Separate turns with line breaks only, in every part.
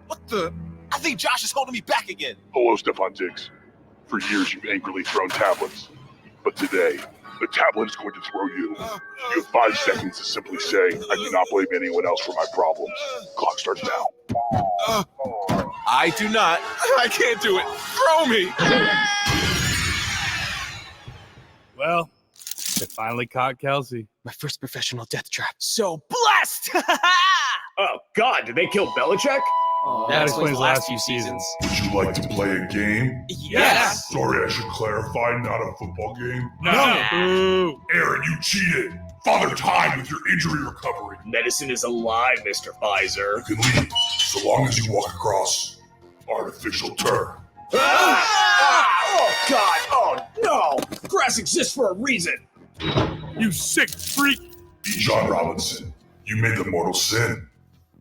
What the? I think Josh is holding me back again.
Hello, Stephon Diggs. For years, you've angrily thrown tablets. But today, the tablet is going to throw you. You have 5 seconds to simply say, I do not blame anyone else for my problems. Clock starts now.
I do not. I can't do it. Throw me.
Well, they finally caught Kelsey.
My first professional death trap. So blessed!
Oh, God, did they kill Belichick?
That explains the last few seasons.
Would you like to play a game?
Yes!
Sorry, I should clarify, not a football game.
No.
Aaron, you cheated. Father time with your injury recovery.
Medicine is alive, Mr. Pfizer.
You can leave, so long as you walk across artificial turf.
Oh, God! Oh, no! Grass exists for a reason!
You sick freak.
John Robinson, you made the mortal sin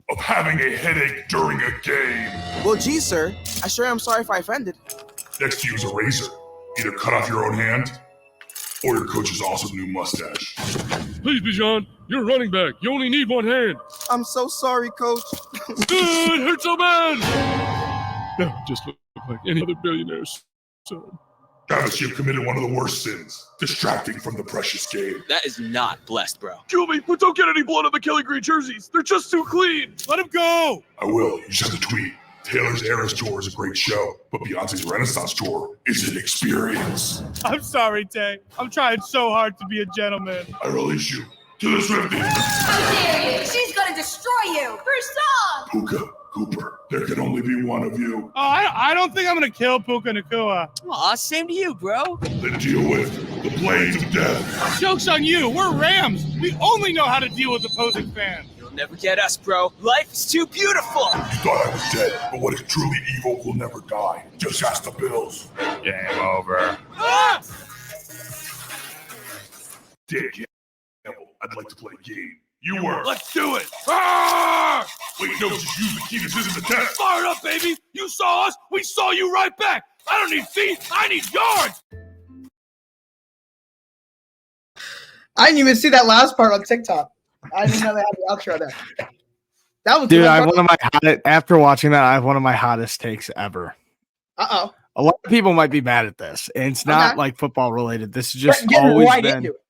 of having a headache during a game.
Well, geez, sir. I sure am sorry if I offended.
Next to use a razor. Either cut off your own hand or your coach's awesome new mustache.
Please, Bijan, you're running back. You only need one hand.
I'm so sorry, Coach.
It hurts so bad. No, just look like any other billionaire's son.
Travis, you've committed one of the worst sins, distracting from the precious game.
That is not blessed, bro.
Kill me, but don't get any blood on the Kelly Green jerseys. They're just too clean. Let him go.
I will. You just have to tweet. Taylor's Eras Tour is a great show, but Beyonce's Renaissance Tour is an experience.
I'm sorry, Tay. I'm trying so hard to be a gentleman.
I release you to the Swifties.
How dare you? She's gonna destroy you. Her song.
Puka, Cooper, there can only be one of you.
Oh, I don't think I'm going to kill Puka Nakua.
Aw, same to you, bro.
Then deal with the blades of death.
Joke's on you. We're Rams. We only know how to deal with opposing fans.
You'll never get us, bro. Life is too beautiful.
You thought I was dead, but what is truly evil will never die. Just ask the Bills.
Game over.
Ah!
Dan Campbell, I'd like to play a game. You were.
Let's do it. Ah!
Wait, no, just use the key. This isn't a test.
Fire up, baby. You saw us. We saw you right back. I don't need feet. I need yards.
I didn't even see that last part on TikTok. I didn't know they had the outro there. That was
Dude, I have one of my after watching that, I have one of my hottest takes ever.
Uh-oh.
A lot of people might be mad at this, and it's not like football related. This is just
Get
always
right
been.
into it.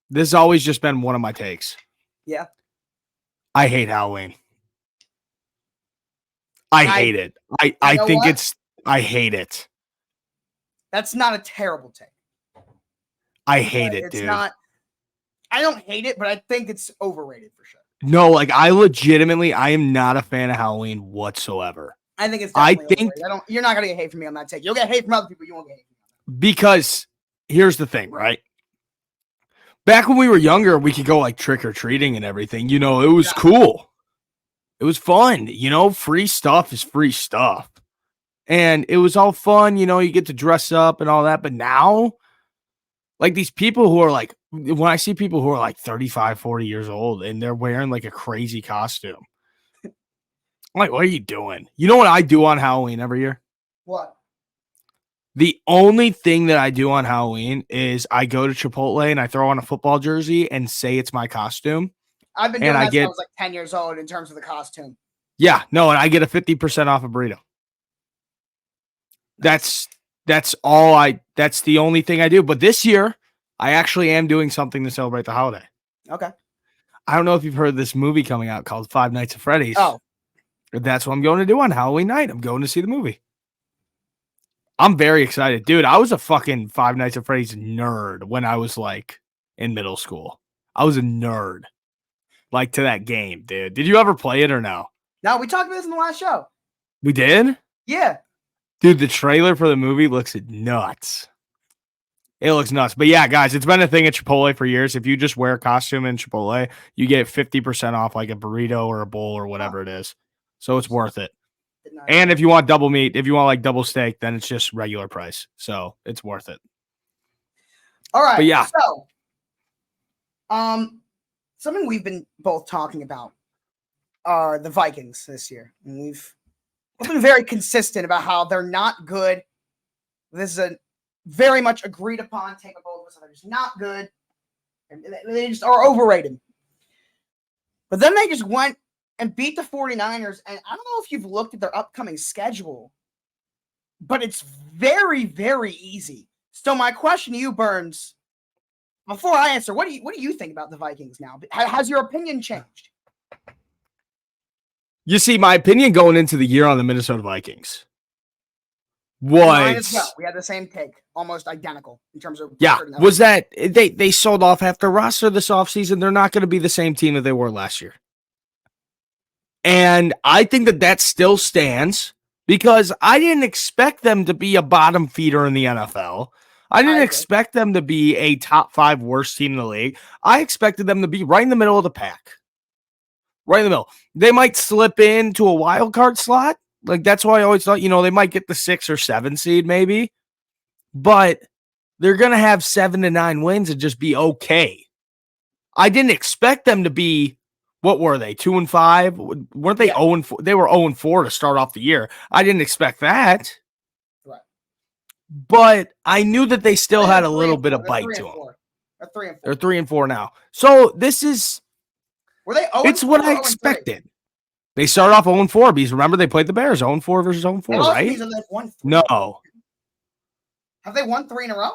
This has always just been one of my takes.
Yeah.
I hate Halloween. I hate it. I think
what?
I hate it.
That's not a terrible take.
I hate it,
It's
dude.
not. I don't hate it, but I think it's overrated for sure.
No, like I am not a fan of Halloween whatsoever.
I think it's.
I
Definitely
think
overrated. You're not gonna get hate from me on that take. You'll get hate from other people. You won't get hate from me.
because here's the thing, right? Back when we were younger, we could go like trick or treating and everything. You know, it was cool. It was fun. You know, free stuff is free stuff. And it was all fun. You know, you get to dress up and all that. But now, like these people who are like, when I see people who are like 35, 40 years old and they're wearing like a crazy costume, I'm like, what are you doing? You know what I do on Halloween every year?
What?
The only thing that I do on Halloween is I go to Chipotle and I throw on a football jersey and say it's my costume.
I've been doing that since I was like 10 years old in terms of the costume.
Yeah, no, and I get a 50% off a burrito. That's the only thing I do. But this year, I actually am doing something to celebrate the holiday.
Okay.
I don't know if you've heard of this movie coming out called Five Nights at Freddy's.
Oh.
That's what I'm going to do on Halloween night. I'm going to see the movie. I'm very excited. Dude, I was a fucking Five Nights at Freddy's nerd when I was like in middle school. I was a nerd. Like to that game, dude. Did you ever play it or no?
No, we talked about this in the last show.
We did?
Yeah.
Dude, the trailer for the movie looks nuts. It looks nuts. But yeah, guys, it's been a thing at Chipotle for years. If you just wear a costume in Chipotle, you get 50% off like a burrito or a bowl or whatever it is. So it's worth it. And if you want double meat, if you want like double steak, then it's just regular price. So it's worth it.
All right.
But yeah.
So, something we've been both talking about are the Vikings this year. And we've been very consistent about how they're not good. This is a very much agreed upon take of both of us. They're just not good. And they just are overrated. But then they just went and beat the 49ers. And I don't know if you've looked at their upcoming schedule, but it's very, very easy. So my question to you, Burns, before I answer, what do you think about the Vikings now? Has your opinion changed?
You see, my opinion going into the year on the Minnesota Vikings
Mine as
was
well. We had the same take, almost identical in terms of
was that they sold off half their roster this offseason. They're not going to be the same team that they were last year. And I think that still stands because I didn't expect them to be a bottom feeder in the NFL. I didn't expect them to be a top 5 worst team in the league. I expected them to be right in the middle of the pack. Right in the middle. They might slip into a wild card slot. Like, that's why I always thought, they might get the 6 or 7 seed maybe. But they're going to have 7 to 9 wins and just be okay. I didn't expect them to be, what were they, 2-5? Weren't they 0-4? They were 0-4 to start off the year. I didn't expect that.
Right.
But I knew that they still had a little bit of bite to them.
They're 3 and 4.
They're 3-4 now. So this is,
were they 0-4?
It's what I expected. They started off 0-4 because remember they played the Bears 0-4 versus 0-4, right? No.
Have they won 3 in a row?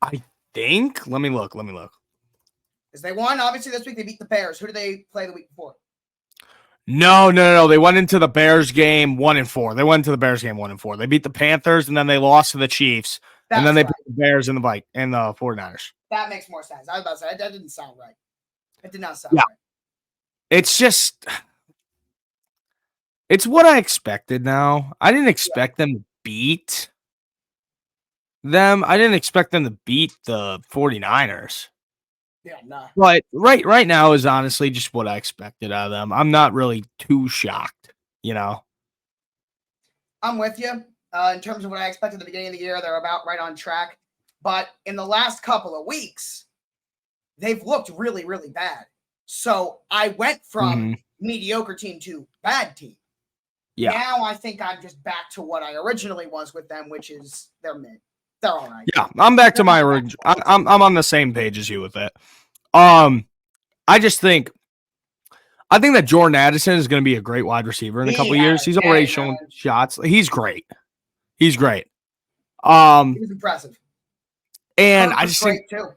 I think. Let me look.
Because they won, obviously, this week. They beat the Bears. Who did they play the week before?
No. They went into the Bears game 1-4. They went into the Bears game 1-4. They beat the Panthers, and then they lost to the Chiefs. And then they beat the Bears and the 49ers.
That makes more sense. I was about to say, that didn't sound right. It did not sound right.
It's just, it's what I expected now. I didn't expect them to beat them. I didn't expect them to beat the 49ers.
Yeah, no.
But right now is honestly just what I expected out of them. I'm not really too shocked,
I'm with you. In terms of what I expected at the beginning of the year, they're about right on track. But in the last couple of weeks, they've looked really, really bad. So I went from mediocre team to bad team.
Yeah.
Now I think I'm just back to what I originally was with them, which is they're mid. They're all right.
Yeah, I'm back to my original. I'm on the same page as you with it. I think that Jordan Addison is going to be a great wide receiver in a couple of years. He's already shown shots. He's great. He was
impressive.
And I just think
too.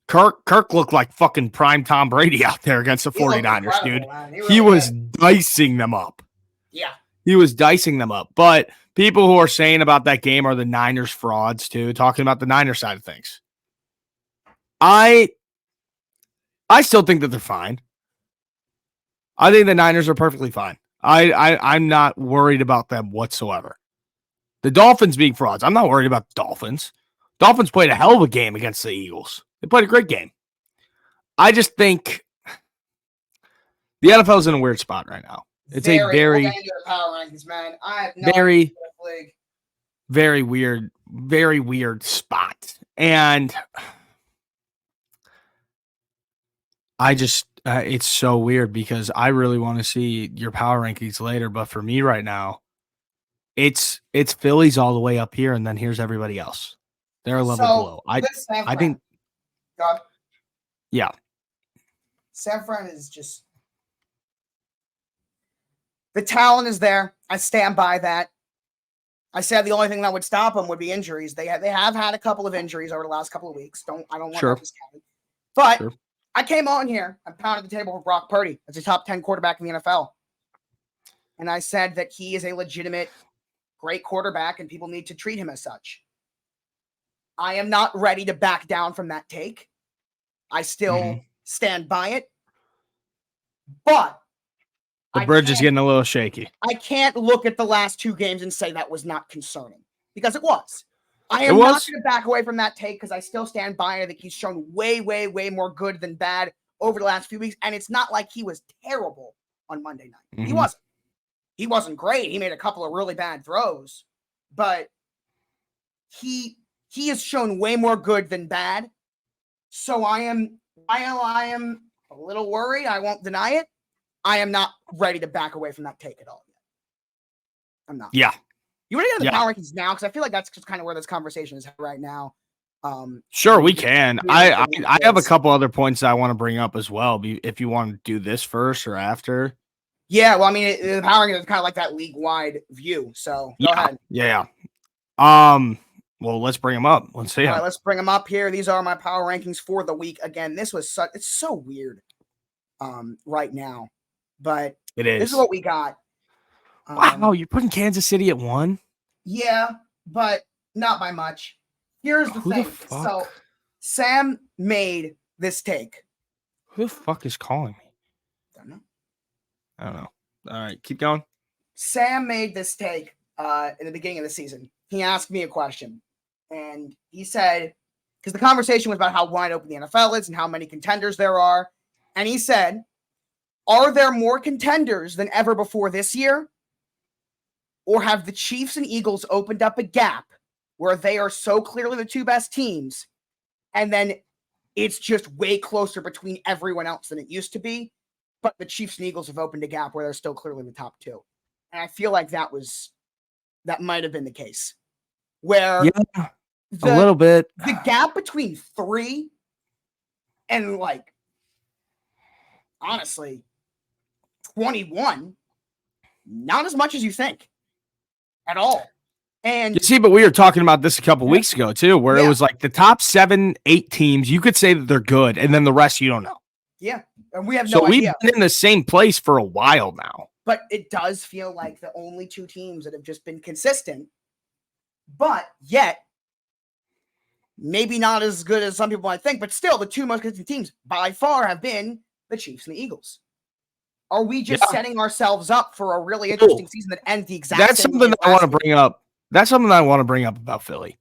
Kirk looked like fucking prime Tom Brady out there against the 49ers, dude. He was dicing them up.
Yeah.
He was dicing them up. But people who are saying about that game are the Niners frauds too, talking about the Niners side of things. I still think that they're fine. I think the Niners are perfectly fine. I'm not worried about them whatsoever. The Dolphins being frauds, I'm not worried about the Dolphins. Dolphins played a hell of a game against the Eagles. They played a great game. I just think the NFL is in a weird spot right now. It's a very weird spot. And I just, it's so weird because I really want to see your power rankings later. But for me right now, it's Phillies all the way up here. And then here's everybody else. They're a level below. I think.
God.
Yeah.
San Fran is just. The talent is there. I stand by that. I said the only thing that would stop them would be injuries. They have had a couple of injuries over the last couple of weeks. I don't want to discount it. But I came on here and pounded the table for Brock Purdy as a top 10 quarterback in the NFL. And I said that he is a legitimate, great quarterback and people need to treat him as such. I am not ready to back down from that take. I still stand by it. But
the bridge is getting a little shaky.
I can't look at the last 2 games and say that was not concerning because it was. I am not going to back away from that take because I still stand by it. I think he's shown way, way, way more good than bad over the last few weeks. And it's not like he was terrible on Monday night. He wasn't. He wasn't great. He made a couple of really bad throws, but he has shown way more good than bad. So I am a little worried. I won't deny it. I am not ready to back away from that take at all yet. I'm not.
Yeah.
You want to get into the power rankings now? Because I feel like that's just kind of where this conversation is right now.
Sure, we can. I have a couple other points that I want to bring up as well. If you want to do this first or after.
Yeah, well, I mean, the power rankings is kind of like that league-wide view. So go ahead.
Yeah. Well, let's bring them up. Let's see.
All right, let's bring them up here. These are my power rankings for the week. Again, it's so weird right now, but
It is.
This is what we got.
Wow, you're putting Kansas City at 1?
Yeah, but not by much. Here's the
Who
thing.
the fuck?
So Sam made this take.
Who the fuck is calling me? I don't know. All right, keep going.
Sam made this take in the beginning of the season. He asked me a question, and he said, because the conversation was about how wide open the NFL is and how many contenders there are, and he said, are there more contenders than ever before this year? Or have the Chiefs and Eagles opened up a gap where they are so clearly the two best teams, and then it's just way closer between everyone else than it used to be? But the Chiefs and Eagles have opened a gap where they're still clearly the top two. And I feel like that might have been the case. Where
a little bit.
The gap between 3 and honestly, 21, not as much as you think at all. And
you see, but we were talking about this a couple weeks ago too, where it was like the top 7, 8 teams, you could say that they're good, and then the rest you don't know.
Yeah. And we have no idea.
We've been in the same place for a while now.
But it does feel like the only 2 teams that have just been consistent, but yet maybe not as good as some people might think, but still the 2 most consistent teams by far have been the Chiefs and the Eagles. Are we just setting ourselves up for a really interesting season that ends the exact
That's
same
something
way
that I want to bring up. That's something that I want to bring up about Philly.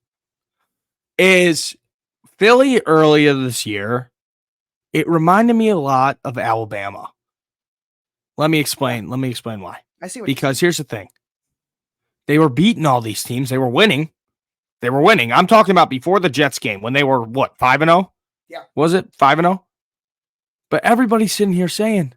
Is Philly earlier this year, it reminded me a lot of Alabama. Let me explain why.
I see what
because here's the thing. They were beating all these teams. They were winning. I'm talking about before the Jets game when they were, 5-0?
Yeah.
Was it 5-0? But everybody's sitting here saying,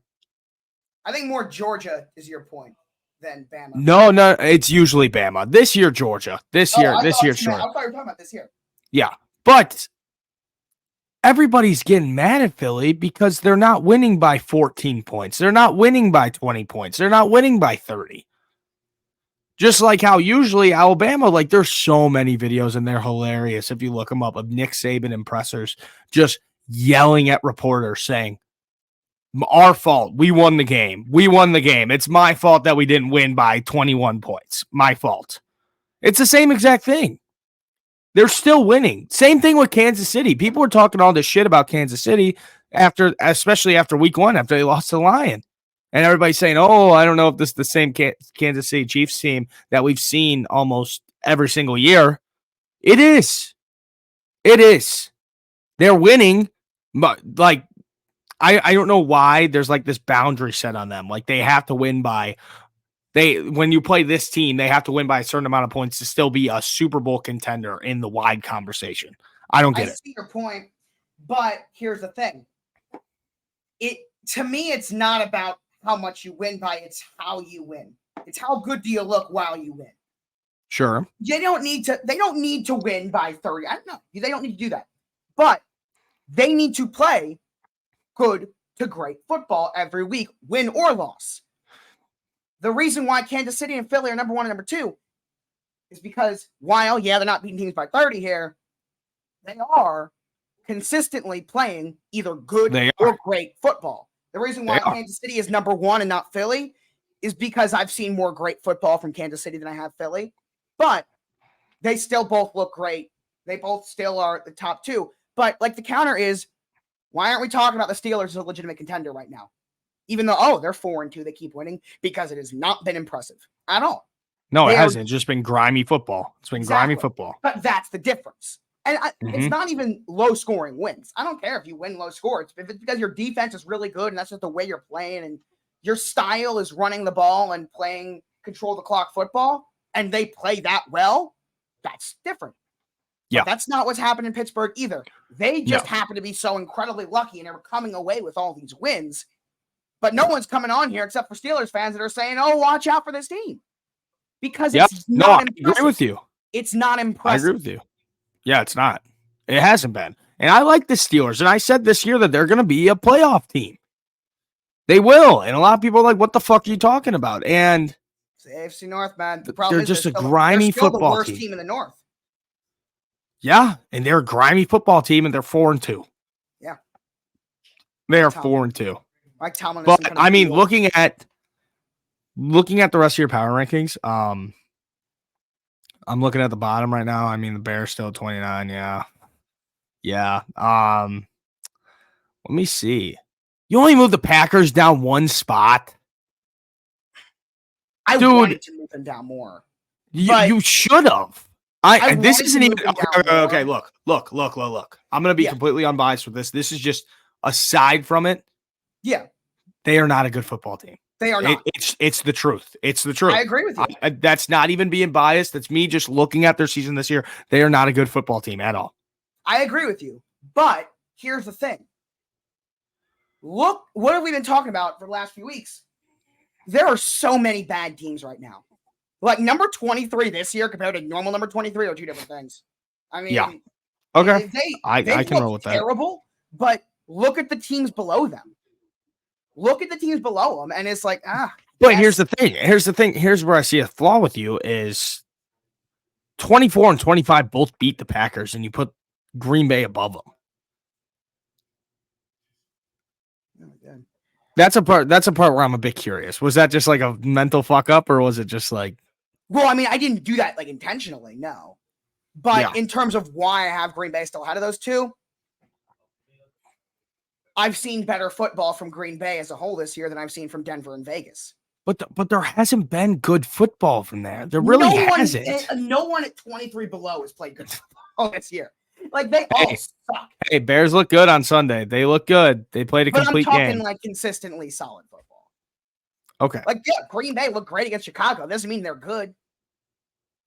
I think more Georgia is your point than Bama.
No, it's usually Bama. This year, Georgia. This year,
sure.
sure.
I thought you were talking about this year.
Yeah, but everybody's getting mad at Philly because they're not winning by 14 points. They're not winning by 20 points. They're not winning by 30. Just like how usually Alabama, there's so many videos and they're hilarious if you look them up of Nick Saban and pressers just yelling at reporters saying, our fault. We won the game. It's my fault that we didn't win by 21 points. My fault. It's the same exact thing. They're still winning. Same thing with Kansas City. People were talking all this shit about Kansas City especially after week 1, after they lost to the Lion. And everybody's saying, I don't know if this is the same Kansas City Chiefs team that we've seen almost every single year. It is. They're winning, but I don't know why there's this boundary set on them. They have to win by when you play this team, they have to win by a certain amount of points to still be a Super Bowl contender in the wide conversation. I don't get it.
I see your point, but here's the thing. To me, it's not about how much you win by, it's how you win. It's how good do you look while you win.
Sure.
They don't need to win by 30. I don't know. They don't need to do that. But they need to play good to great football every week, win or loss. The reason why Kansas City and Philly are number 1 and number 2 is because while, they're not beating teams by 30 here, they are consistently playing either good or great football. The reason why Kansas City is number 1 and not Philly is because I've seen more great football from Kansas City than I have Philly, but they still both look great. They both still are the top 2. But the counter is, why aren't we talking about the Steelers as a legitimate contender right now? Even though, they're 4-2, they keep winning, because it has not been impressive at all.
No, it hasn't. It's just been grimy football. It's been grimy football.
But that's the difference. And it's not even low-scoring wins. I don't care if you win low score. If it's because your defense is really good and that's just the way you're playing and your style is running the ball and playing control-the-clock football, and they play that well, that's different. Yeah. But that's not what's happened in Pittsburgh either. They just happen to be so incredibly lucky and are coming away with all these wins. But no one's coming on here except for Steelers fans that are saying, watch out for this team. Because it's not impressive.
I agree with you.
It's not impressive.
I agree with you. Yeah, it's not. It hasn't been. And I like the Steelers. And I said this year that they're going to be a playoff team. They will. And a lot of people are like, what the fuck are you talking about? And
It's the AFC North, man. The problem
they're
is
just a
they're
grimy
still
football
the worst
team.
team in the North.
Yeah, and they're a grimy football team, and they're 4-2.
Yeah.
They are
Tomlin.
4-2.
Mike Tomlin.
But I mean, looking at the rest of your power rankings, I'm looking at the bottom right now. I mean, the Bears still 29. Yeah. Let me see. You only moved the Packers down one spot.
I
Dude,
wanted to move them down more.
You should have. This isn't even okay. Look. I'm gonna be completely unbiased with this. This is just aside from it.
Yeah,
they are not a good football team.
They are not.
It's the truth. It's the truth.
I agree with you.
That's not even being biased. That's me just looking at their season this year. They are not a good football team at all.
I agree with you. But here's the thing. Look, what have we been talking about for the last few weeks? There are so many bad teams right now. Like number 23 this year compared to normal number 23 are two different things. I mean,
yeah. Okay. I can roll with that.
Terrible, but look at the teams below them. Look at the teams below them, and it's like,
But here's the thing. Here's where I see a flaw with you is 24 and 25 both beat the Packers, and you put Green Bay above them. That's a part where I'm a bit curious. Was that just like a mental fuck up, or was it just like?
Well, I mean, I didn't do that like intentionally, no. But in terms of why I have Green Bay still ahead of those two, I've seen better football from Green Bay as a whole this year than I've seen from Denver and Vegas.
But there hasn't been good football from there. There really hasn't.
No one at 23 below has played good football this year. Like they all suck.
Hey, Bears look good on Sunday. They look good. They played a complete game.
I'm talking like consistently solid football.
Okay.
Like Green Bay looked great against Chicago. Doesn't mean they're good.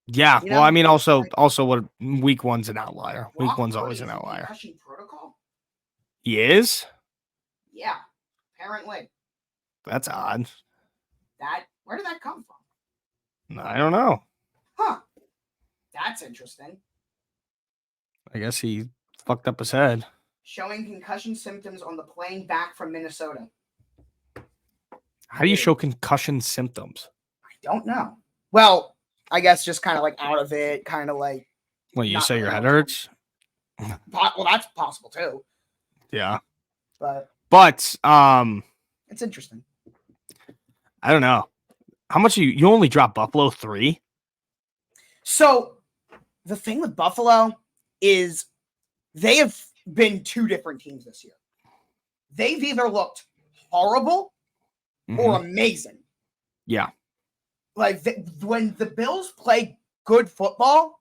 Yeah. Well, I mean, also what week one's an outlier. Week one's always an outlier.
Protocol?
He is?
Yeah. Apparently.
That's odd.
Where did that come from?
I don't know.
Huh. That's interesting.
I guess he fucked up his head.
Showing concussion symptoms on the plane back from Minnesota.
How do you show concussion symptoms?
I don't know. Well, I guess just kind of like out of it, kind of like.
Well, you say your head hurts?
Well, that's possible too.
Yeah.
But
it's
interesting.
I don't know. How much you only dropped Buffalo 3?
So the thing with Buffalo is they have been two different teams this year. They've either looked horrible or amazing.
Yeah.
Like when the Bills play good football,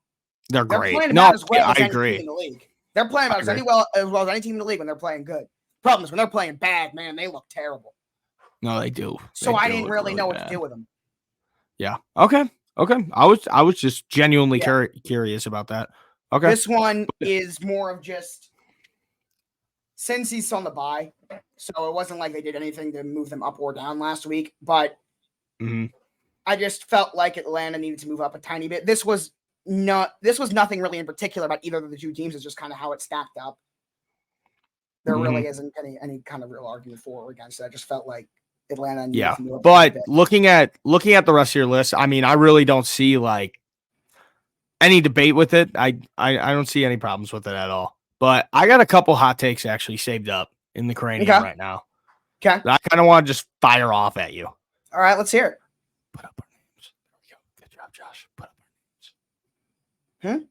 they're great.
I agree. In the league. They're playing about as well as any team in the league when they're playing good. Problem is when they're playing bad, man, they look terrible.
No, they do.
So I didn't really know what to do with them.
Yeah. Okay. I was just genuinely curious about that. Okay.
This one is more of just since he's on the bye, so it wasn't like they did anything to move them up or down last week. But I just felt like Atlanta needed to move up a tiny bit. This was nothing really in particular about either of the two teams. It's just kind of how it stacked up. There really isn't any kind of real argument for or against it. I just felt like Atlanta needed to move up
but looking at the rest of your list, I mean, I really don't see like any debate with it. I don't see any problems with it at all. But I got a couple hot takes actually saved up in the cranium right now.
Okay.
I kind of want to just fire off at you.
All right, let's hear it.
Put up our names. There we go. Good job, Josh. Put up our names.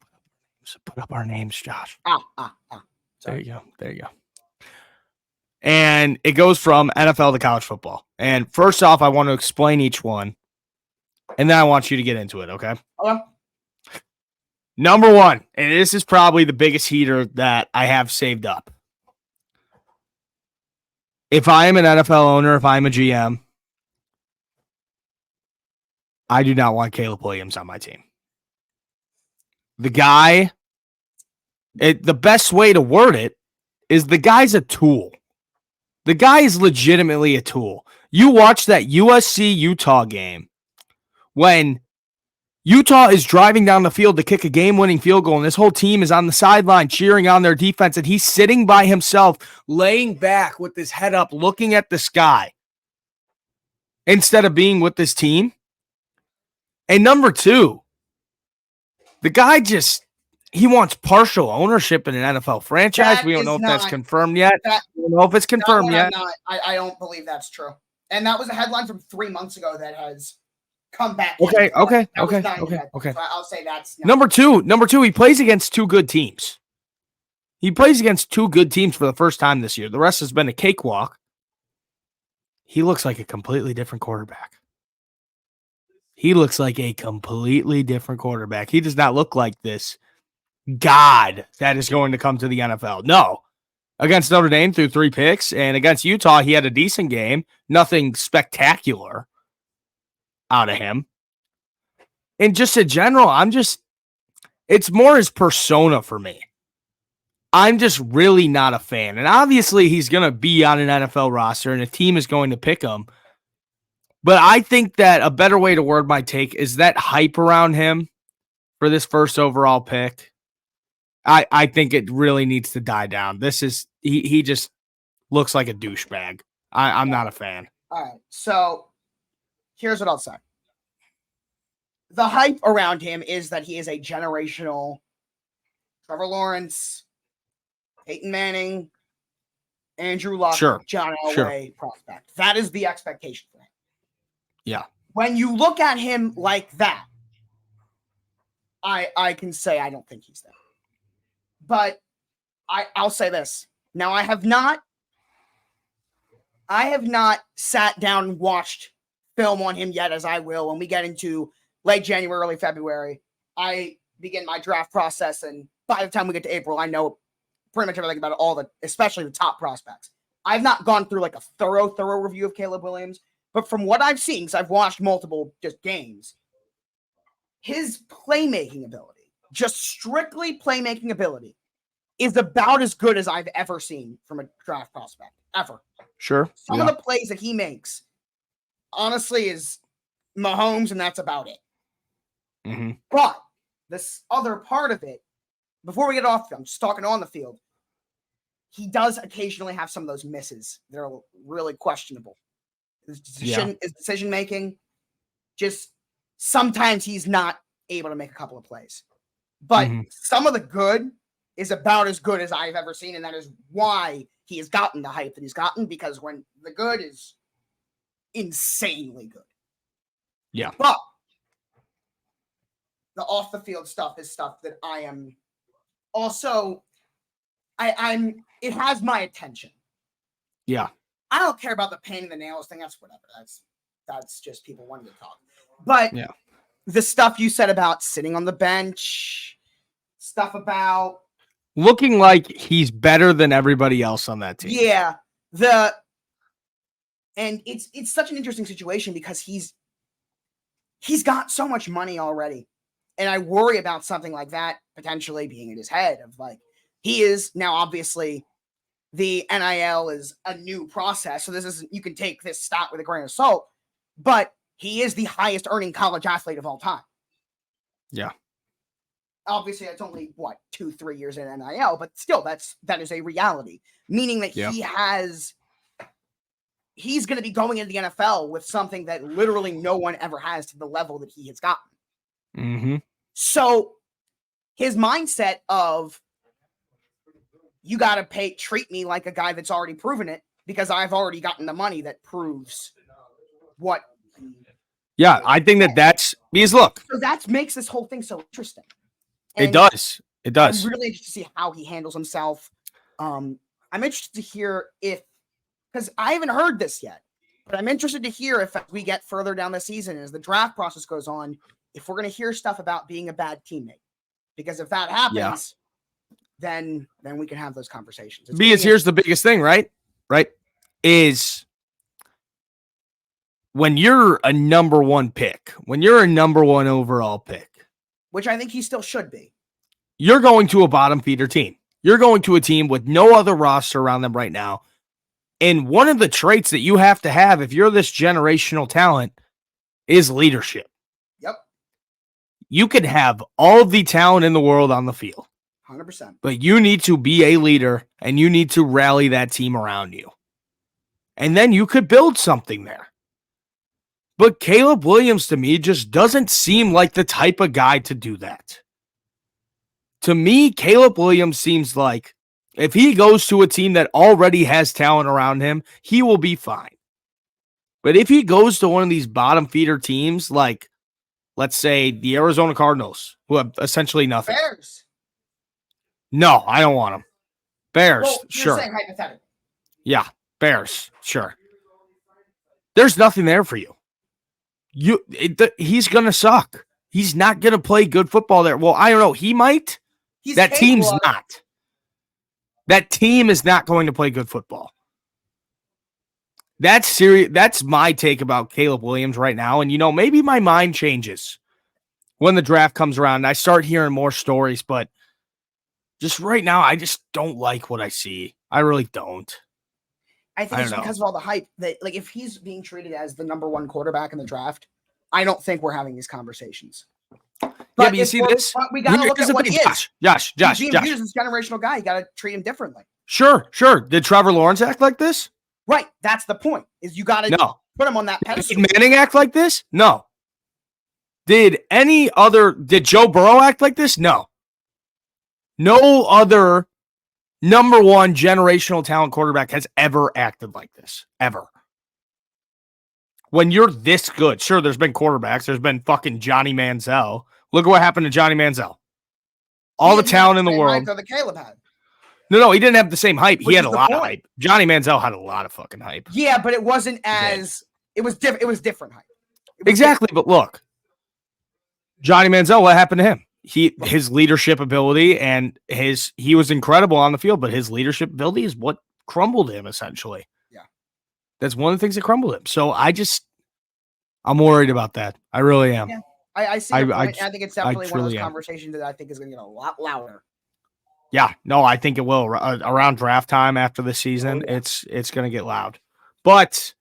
Put up our names, Josh.
Sorry.
There you go. And it goes from NFL to college football. And first off, I want to explain each one. And then I want you to get into it, okay?
Okay.
Number one, and this is probably the biggest heater that I have saved up. If I am an NFL owner, if I'm a GM, I do not want Caleb Williams on my team. The guy, the best way to word it is the guy's a tool. The guy is legitimately a tool. You watch that USC-Utah game when Utah is driving down the field to kick a game-winning field goal, and this whole team is on the sideline cheering on their defense, and he's sitting by himself, laying back with his head up, looking at the sky. instead of being with this team. And number two, the guy he wants partial ownership in an NFL franchise.
That
we don't
is
know if
not-
that's confirmed yet.
that-
We don't know if it's confirmed
That one
yet.
I don't believe that's true. And that was a headline from 3 months ago that has come back.
Okay.
That was not in the headline, so I'll say that's not.
Number two, he plays against two good teams. He plays against two good teams for the first time this year. The rest has been a cakewalk. He looks like a completely different quarterback. He looks like a completely different quarterback. He does not look like this god that is going to come to the NFL. No. Against Notre Dame threw 3 picks, and against Utah, he had a decent game. Nothing spectacular out of him. And just in general, it's more his persona for me. I'm just really not a fan. And obviously, he's going to be on an NFL roster, and a team is going to pick him. But I think that a better way to word my take is that hype around him for this first overall pick. I think it really needs to die down. He just looks like a douchebag. I'm not a fan.
All right, so here's what I'll say. The hype around him is that he is a generational Trevor Lawrence, Peyton Manning, Andrew Luck, John Elway prospect. That is the expectation for him.
Yeah.
When you look at him like that, I can say I don't think he's there. But I'll say this. Now, I have not sat down and watched film on him yet, as I will when we get into late January, early February. I begin my draft process, and by the time we get to April, I know pretty much everything about especially the top prospects. I've not gone through like a thorough review of Caleb Williams, but from what I've seen, because I've watched multiple just games, his playmaking ability, just strictly playmaking ability, is about as good as I've ever seen from a draft prospect, ever.
Sure.
Some of the plays that he makes, honestly, is Mahomes, and that's about it.
Mm-hmm.
But this other part of it, before we get off, I'm just talking on the field, he does occasionally have some of those misses that are really questionable. His decision making, just sometimes he's not able to make a couple of plays. But some of the good is about as good as I've ever seen, and that is why he has gotten the hype that he's gotten, because when the good is insanely good.
Yeah.
But the off the field stuff is stuff that I am also it has my attention.
Yeah.
I don't care about the pain in the nails thing. That's whatever. That's just people wanting to talk. But the stuff you said about sitting on the bench, stuff about
looking like he's better than everybody else on that team.
Yeah. And it's such an interesting situation because he's got so much money already. And I worry about something like that potentially being in his head of like, he is now obviously the NIL is a new process. So this isn't, you can take this stat with a grain of salt, but he is the highest earning college athlete of all time.
Yeah.
Obviously that's only 2-3 years in NIL, but still that is a reality, meaning that he's going to be going into the NFL with something that literally no one ever has to the level that he has gotten.
Mm-hmm.
So his mindset of you got to treat me like a guy that's already proven it because I've already gotten the money that proves what.
Yeah, I think that's because look.
So that makes this whole thing so interesting.
And it does. It does.
I'm really interested to see how he handles himself. I'm interested to hear because I haven't heard this yet, but I'm interested to hear if as we get further down the season, as the draft process goes on, if we're going to hear stuff about being a bad teammate. Because if that happens, then we can have those conversations.
Because here's the biggest thing, right? Right? Is when you're a number one pick, when you're a number one overall pick,
which I think he still should be,
you're going to a bottom feeder team. You're going to a team with no other roster around them right now. And one of the traits that you have to have if you're this generational talent is leadership.
Yep.
You can have all the talent in the world on the field.
100%.
But you need to be a leader and you need to rally that team around you. And then you could build something there. But Caleb Williams to me just doesn't seem like the type of guy to do that. To me, Caleb Williams seems like if he goes to a team that already has talent around him, he will be fine. But if he goes to one of these bottom feeder teams, like let's say the Arizona Cardinals, who have essentially nothing.
Bears.
No, I don't want him. Bears,
Well, you're
sure.
saying hypothetical.
Yeah, Bears, sure. There's nothing there for you. He's going to suck. He's not going to play good football there. Well, I don't know. He might. That team's not. That team is not going to play good football. That's serious. That's my take about Caleb Williams right now. And, maybe my mind changes when the draft comes around and I start hearing more stories. But just right now, I just don't like what I see. I really don't.
I think it's because of all the hype that, like, if he's being treated as the number one quarterback in the draft, I don't think we're having these conversations.
But you see this?
We got to look at what he is.
Josh.
He's being viewed as this generational guy. You got to treat him differently.
Sure. Did Trevor Lawrence act like this?
Right. That's the point. Is you got to put him on that pedestal.
Did Manning act like this? No. Did Joe Burrow act like this? No. No other number one generational talent quarterback has ever acted like this. Ever. When you're this good, sure, there's been quarterbacks. There's been fucking Johnny Manziel. Look at what happened to Johnny Manziel. All the talent in the world.
That Caleb had.
No, he didn't have the same hype. He had a lot of hype. Johnny Manziel had a lot of fucking hype.
Yeah, but it wasn't as it was different. It was different hype.
Exactly, but look, Johnny Manziel, what happened to him? His leadership ability and he was incredible on the field, but his leadership ability is what crumbled him essentially.
Yeah,
that's one of the things that crumbled him. So I'm worried about that. I really am.
Yeah. I see your point. I think it's definitely one of those conversations that I think is going to get a lot louder.
Yeah, no, I think it will. Around draft time after the season, it's going to get loud. But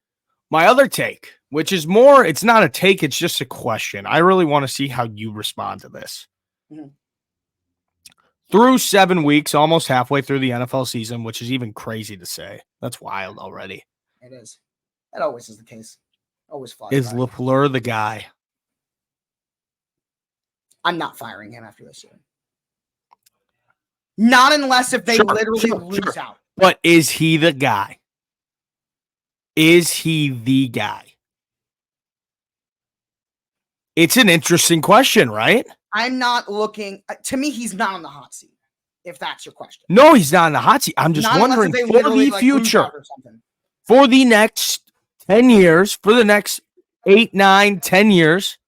my other take, which is more, it's not a take, it's just a question. I really want to see how you respond to this. Mm-hmm. Through 7 weeks, almost halfway through the NFL season, which is even crazy to say. That's wild already.
It is. That always is the case. Always flies.
Is LaFleur the guy?
I'm not firing him after this year. Not unless if they literally lose out.
But is he the guy? Is he the guy? It's an interesting question, right?
I'm not looking. To me, he's not on the hot seat, if that's your question.
No, he's not on the hot seat. I'm just wondering for the future, for the next 10 years, for the next 8, 9, 10 years,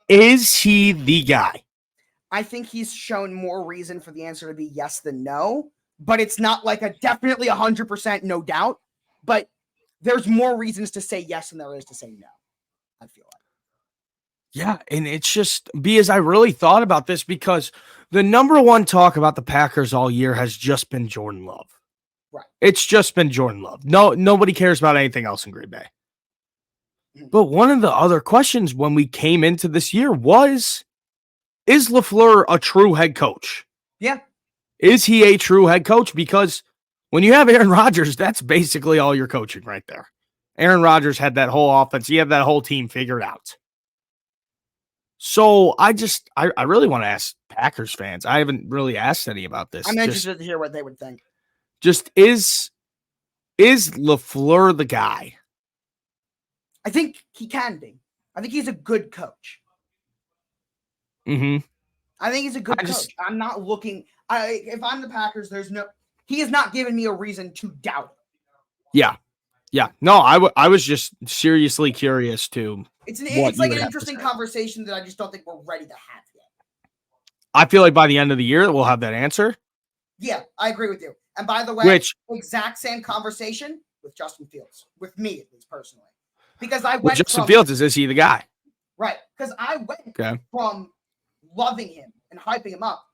is he the guy?
I think he's shown more reason for the answer to be yes than no, but it's not like a definitely 100% no doubt, but there's more reasons to say yes than there is to say no, I feel like.
Yeah, and it's just because I really thought about this because the number one talk about the Packers all year has just been Jordan Love.
Right.
It's just been Jordan Love. Nobody cares about anything else in Green Bay. But one of the other questions when we came into this year was, is LaFleur a true head coach?
Yeah.
Is he a true head coach? Because when you have Aaron Rodgers, that's basically all your coaching right there. Aaron Rodgers had that whole offense. He had that whole team figured out. So I really want to ask Packers fans. I haven't really asked any about this.
I'm interested to hear what they would think.
Just is LaFleur the guy?
I think he can be. I think he's a good coach.
Mm-hmm.
I think he's a good coach. I'm not looking. If I'm the Packers, he has not given me a reason to doubt it.
Yeah. No, I was just seriously curious to.
It's like an interesting conversation that I just don't think we're ready to have yet.
I feel like by the end of the year we'll have that answer.
Yeah, I agree with you. And by the way, exact same conversation with Justin Fields, with me at least personally, because I went.
Justin Fields is he the guy?
Right, because I went from loving him and hyping him up,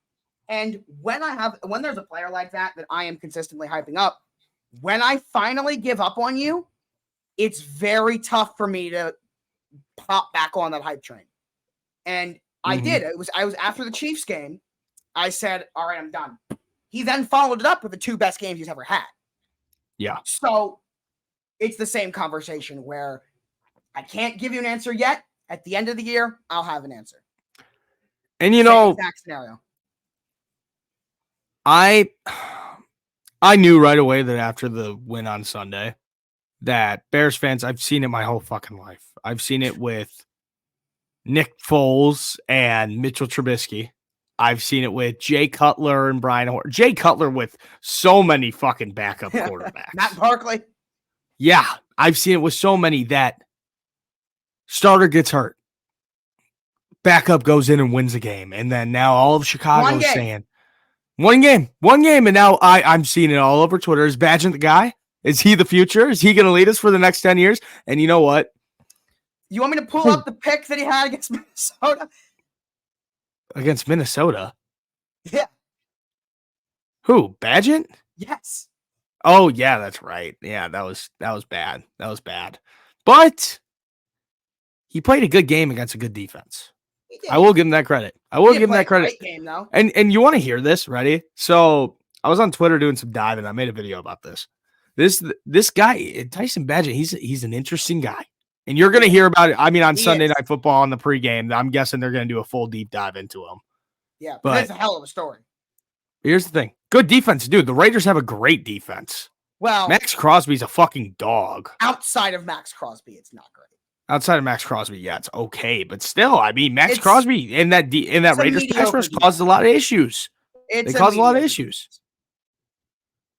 and when there's a player like that I am consistently hyping up, when I finally give up on you, it's very tough for me to pop back on that hype train. And I did. I was after the Chiefs game. I said, all right, I'm done. He then followed it up with the 2 best games he's ever had.
Yeah.
So it's the same conversation where I can't give you an answer yet. At the end of the year, I'll have an answer.
And, you
Same
know,
exact scenario.
I knew right away that after the win on Sunday that Bears fans, I've seen it my whole fucking life. I've seen it with Nick Foles and Mitchell Trubisky. I've seen it with Jay Cutler and Brian Hoyer. Jay Cutler with so many fucking backup quarterbacks.
Matt Barkley.
Yeah, I've seen it with so many that starter gets hurt. Backup goes in and wins a game. And then now all of Chicago is saying, one game. And now I'm seeing it all over Twitter. Is Badgett the guy? Is he the future? Is he going to lead us for the next 10 years? And you know what?
You want me to pull up the pick that he had against Minnesota?
Against Minnesota?
Yeah.
Who? Badgett?
Yes.
Oh, yeah, that's right. Yeah, that was bad. That was bad. But he played a good game against a good defense. I will give him that credit.
Great game, though.
And you want to hear this? Ready? So I was on Twitter doing some diving. I made a video about this. This guy, Tyson Badgett, he's an interesting guy. And you're going to hear about it. I mean, on Sunday Night Football on the pregame, I'm guessing they're going to do a full deep dive into him.
Yeah, but it's a hell of a story.
Here's the thing. Good defense, dude. The Raiders have a great defense.
Well,
Max Crosby's a fucking dog.
Outside of Max Crosby, it's not great.
Outside of Max Crosby, yeah, it's okay. But still, I mean, Max Crosby in that Raiders pass rush caused a lot of issues. They caused a lot of issues.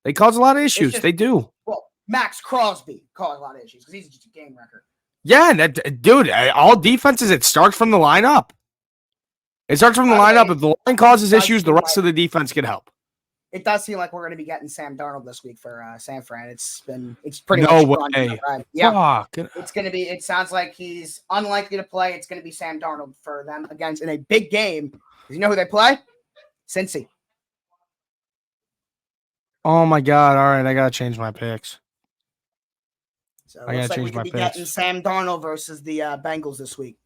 They cause a lot of issues. They do.
Well, Max Crosby caused a lot of issues because he's just a game record.
Yeah, dude, all defenses, it starts from the lineup. It starts from the lineup. If the line causes issues, the rest of the defense can help.
It does seem like we're going to be getting Sam Darnold this week for San Fran. It's pretty
no
much
way.
Yeah, it's going to be. It sounds like he's unlikely to play. It's going to be Sam Darnold for them against in a big game. You know who they play? Cincy.
Oh my God! All right, I gotta change my picks.
So I gotta change my picks. Getting Sam Darnold versus the Bengals this week.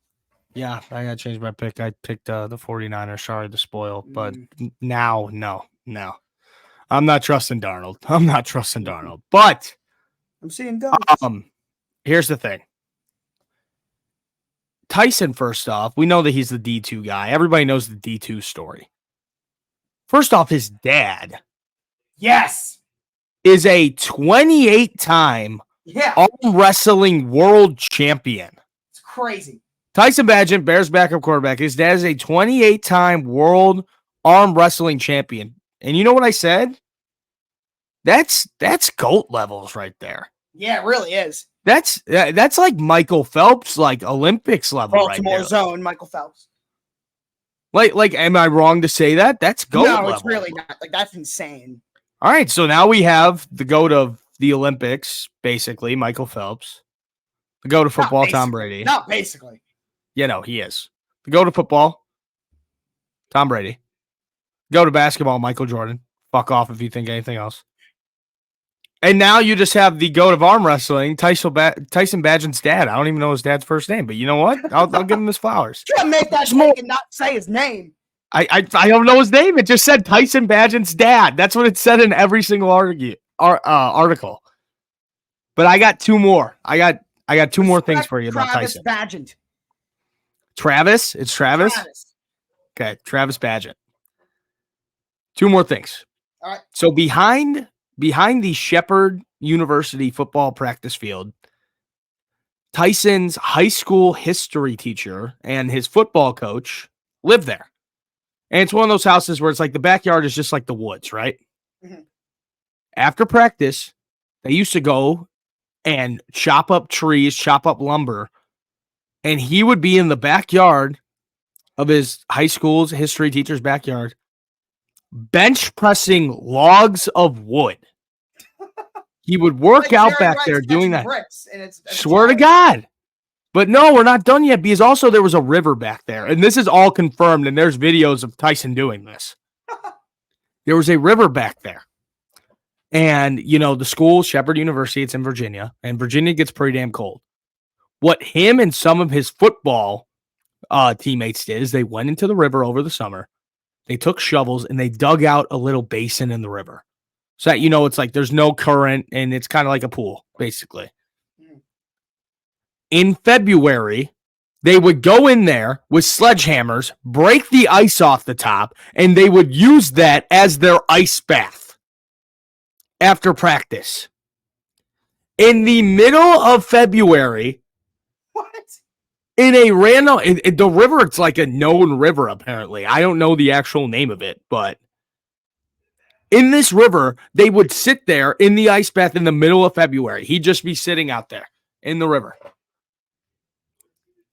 Yeah, I gotta change my pick. I picked the 49ers. Sorry to spoil, but now, no. I'm not trusting Darnold. But
I'm seeing goats.
Here's the thing. Tyson, first off, we know that he's the D2 guy. Everybody knows the D2 story. First off, his dad.
Yes.
Is a 28-time arm wrestling world champion.
It's crazy.
Tyson Badgett, Bears backup quarterback. His dad is a 28-time world arm wrestling champion. And you know what I said? That's GOAT levels right there.
Yeah, it really is.
That's like Michael Phelps, like Olympics level
Baltimore
right there.
zone, Michael Phelps.
Like, am I wrong to say that? That's GOAT level.
No, it's really not. Like, that's insane.
All right, so now we have the GOAT of the Olympics, basically, Michael Phelps. The GOAT of football, Tom Brady.
Not basically.
Yeah, no, he is. The GOAT of football, Tom Brady. GOAT of basketball, Michael Jordan. Fuck off if you think anything else. And now you just have the GOAT of arm wrestling, Tyson Badgett's dad. I don't even know his dad's first name, but you know what? I'll give him his flowers.
Try to make that take and not say his name.
I don't know his name. It just said Tyson Badgett's dad. That's what it said in every single article. But I got two more. I got two more things for you about Tyson.
Badgett.
Travis? It's Travis? Okay, Travis Badgett. Two more things.
All right.
So behind the Shepherd University football practice field, Tyson's high school history teacher and his football coach live there. And it's one of those houses where it's like the backyard is just like the woods, right?
Mm-hmm.
After practice, they used to go and chop up trees, chop up lumber, and he would be in the backyard of his high school's history teacher's backyard, bench pressing logs of wood. He would work out back there doing that. Swear to God. But no, we're not done yet because also there was a river back there. And this is all confirmed, and there's videos of Tyson doing this. There was a river back there. And, you know, the school, Shepherd University, it's in Virginia, and Virginia gets pretty damn cold. What him and some of his football teammates did is they went into the river over the summer. They took shovels and they dug out a little basin in the river. So that, you know, it's like there's no current and it's kind of like a pool, basically. in February, they would go in there with sledgehammers, break the ice off the top, and they would use that as their ice bath after practice. In the middle of February,
What?
in a random, in the river, it's like a known river, apparently. I don't know the actual name of it, but in this river, they would sit there in the ice bath in the middle of February. He'd just be sitting out there in the river.